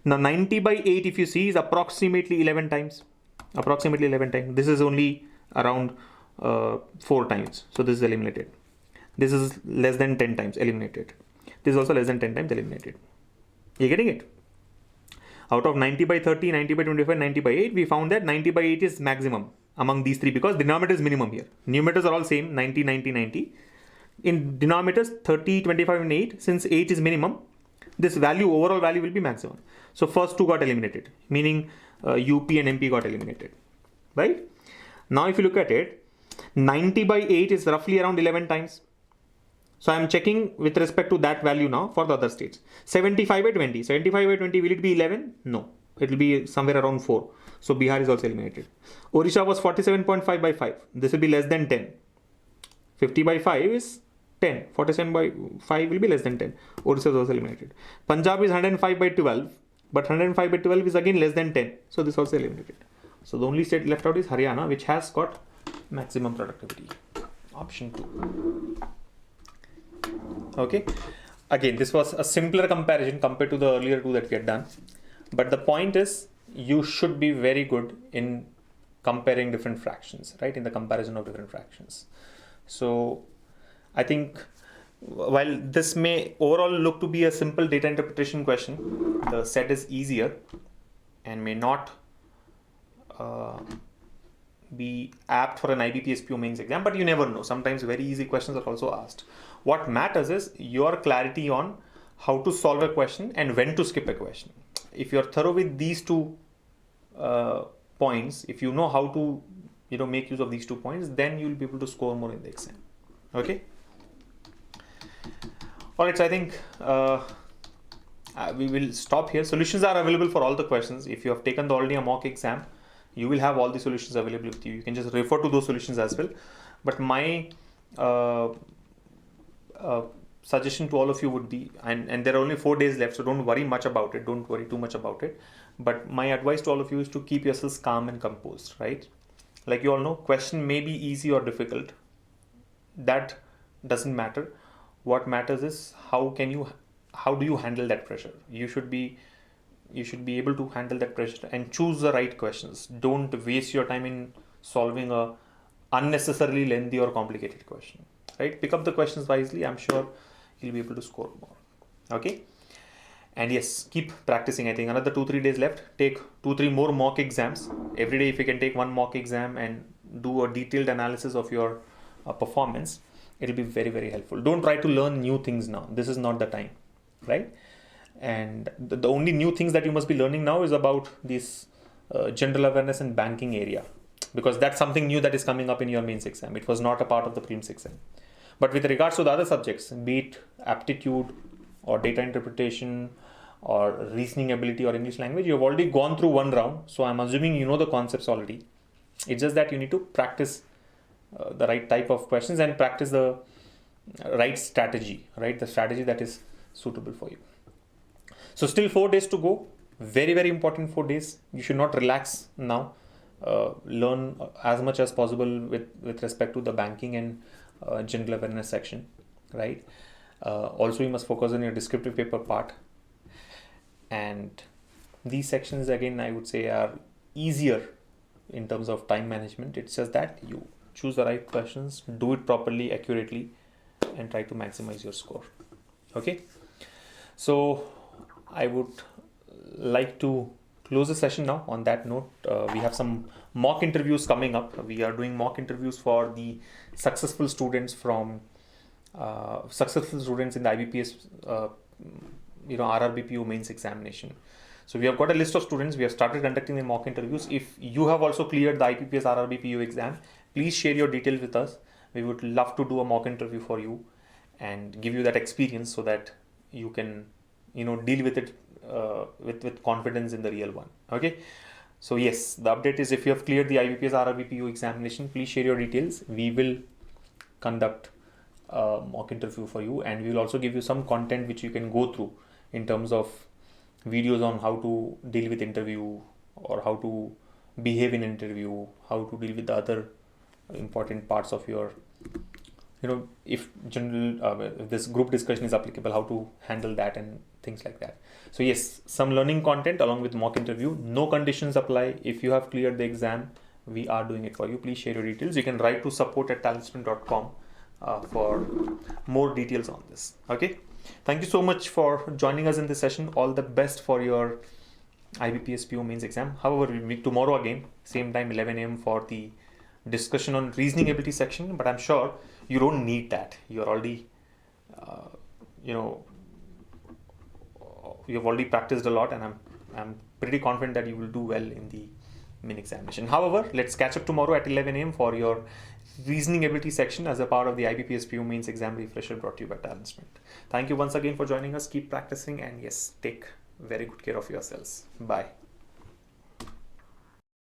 Now 90 by 8, if you see, is approximately 11 times. Approximately 11 times. This is only around 4 times. So this is eliminated. This is less than 10 times eliminated. This is also less than 10 times eliminated. You're getting it? Out of 90 by 30, 90 by 25, 90 by 8, we found that 90 by 8 is maximum among these three because denominator is minimum here. Numerators are all same, 90, 90, 90. In denominators 30, 25 and 8, since 8 is minimum, this value, overall value will be maximum. So first two got eliminated, meaning UP and MP got eliminated, right? Now if you look at it, 90 by 8 is roughly around 11 times. So I'm checking with respect to that value now for the other states. 75 by 20. 75 by 20, will it be 11? No. It will be somewhere around 4. So Bihar is also eliminated. Odisha was 47.5 by 5. This will be less than 10. 50 by 5 is 10. 47 by 5 will be less than 10. Odisha is also eliminated. Punjab is 105 by 12. But 105 by 12 is again less than 10. So this also eliminated. So the only state left out is Haryana, which has got maximum productivity. Option 2. Okay. Again, this was a simpler comparison compared to the earlier two that we had done. But the point is, you should be very good in comparing different fractions, right? In the comparison of different fractions. So I think while this may overall look to be a simple data interpretation question, the set is easier and may not be apt for an IBPS PO mains exam, but you never know. Sometimes very easy questions are also asked. What matters is your clarity on how to solve a question and when to skip a question. If you're thorough with these two points, if you know how to make use of these 2 points, then you'll be able to score more in the exam. Okay. All right, so I think we will stop here. Solutions are available for all the questions. If you have taken already a mock exam, you will have all the solutions available with you. You can just refer to those solutions as well. But my suggestion to all of you would be, and there are only 4 days left, so don't worry much about it. Don't worry too much about it. But my advice to all of you is to keep yourselves calm and composed, right? Like you all know, question may be easy or difficult. That doesn't matter. What matters is how do you handle that pressure? You should be able to handle that pressure and choose the right questions. Don't waste your time in solving a unnecessarily lengthy or complicated question, right? Pick up the questions wisely. I'm sure you'll be able to score more. Okay. And yes, keep practicing. I think another 2-3 days left. Take 2-3 more mock exams. Every day, if you can take one mock exam and do a detailed analysis of your performance, it'll be very, very helpful. Don't try to learn new things now. This is not the time, right? And the only new things that you must be learning now is about this general awareness and banking area, because that's something new that is coming up in your mains exam. It was not a part of the prelims exam. But with regards to the other subjects, be it aptitude or data interpretation or reasoning ability or English language, you have already gone through one round. So I'm assuming you know the concepts already. It's just that you need to practice the right type of questions and practice the right strategy, right? The strategy that is suitable for you. So still 4 days to go. Very, very important 4 days. You should not relax now. Learn as much as possible with respect to the banking and general awareness section, right? Also, you must focus on your descriptive paper part. And these sections, again, I would say are easier in terms of time management. It's just that you choose the right questions, do it properly, accurately, and try to maximize your score. Okay. So I would like to close the session now on that note. We have some mock interviews coming up. We are doing mock interviews for the successful students from successful students in the IBPS RRBPO mains examination. So we have got a list of students. We have started conducting the mock interviews. If you have also cleared the IBPS RRBPO exam, please share your details with us. We would love to do a mock interview for you and give you that experience so that you can deal with it with confidence in the real one. Okay. So yes, the update is if you have cleared the IBPS RRBPO examination, please share your details. We will conduct a mock interview for you, and we will also give you some content which you can go through in terms of videos on how to deal with interview or how to behave in interview, how to deal with the other important parts of your if this group discussion is applicable, how to handle that and things like that. So yes, some learning content along with mock interview. No conditions apply. If you have cleared the exam, we are doing it for you. Please share your details. You can write to support@talentsprint.com for more details on this. Okay. Thank you so much for joining us in this session. All the best for your IBPS PO mains exam. However, we'll meet tomorrow again, same time 11 a.m. for the discussion on reasoning ability section, but I'm sure you don't need that. You're already, you've already practiced a lot, and I'm pretty confident that you will do well in the main examination. However, let's catch up tomorrow at 11 a.m. for your reasoning ability section as a part of the IBPS PO mains exam refresher brought to you by TalentSprint. Thank you once again for joining us. Keep practicing, and yes, take very good care of yourselves. Bye.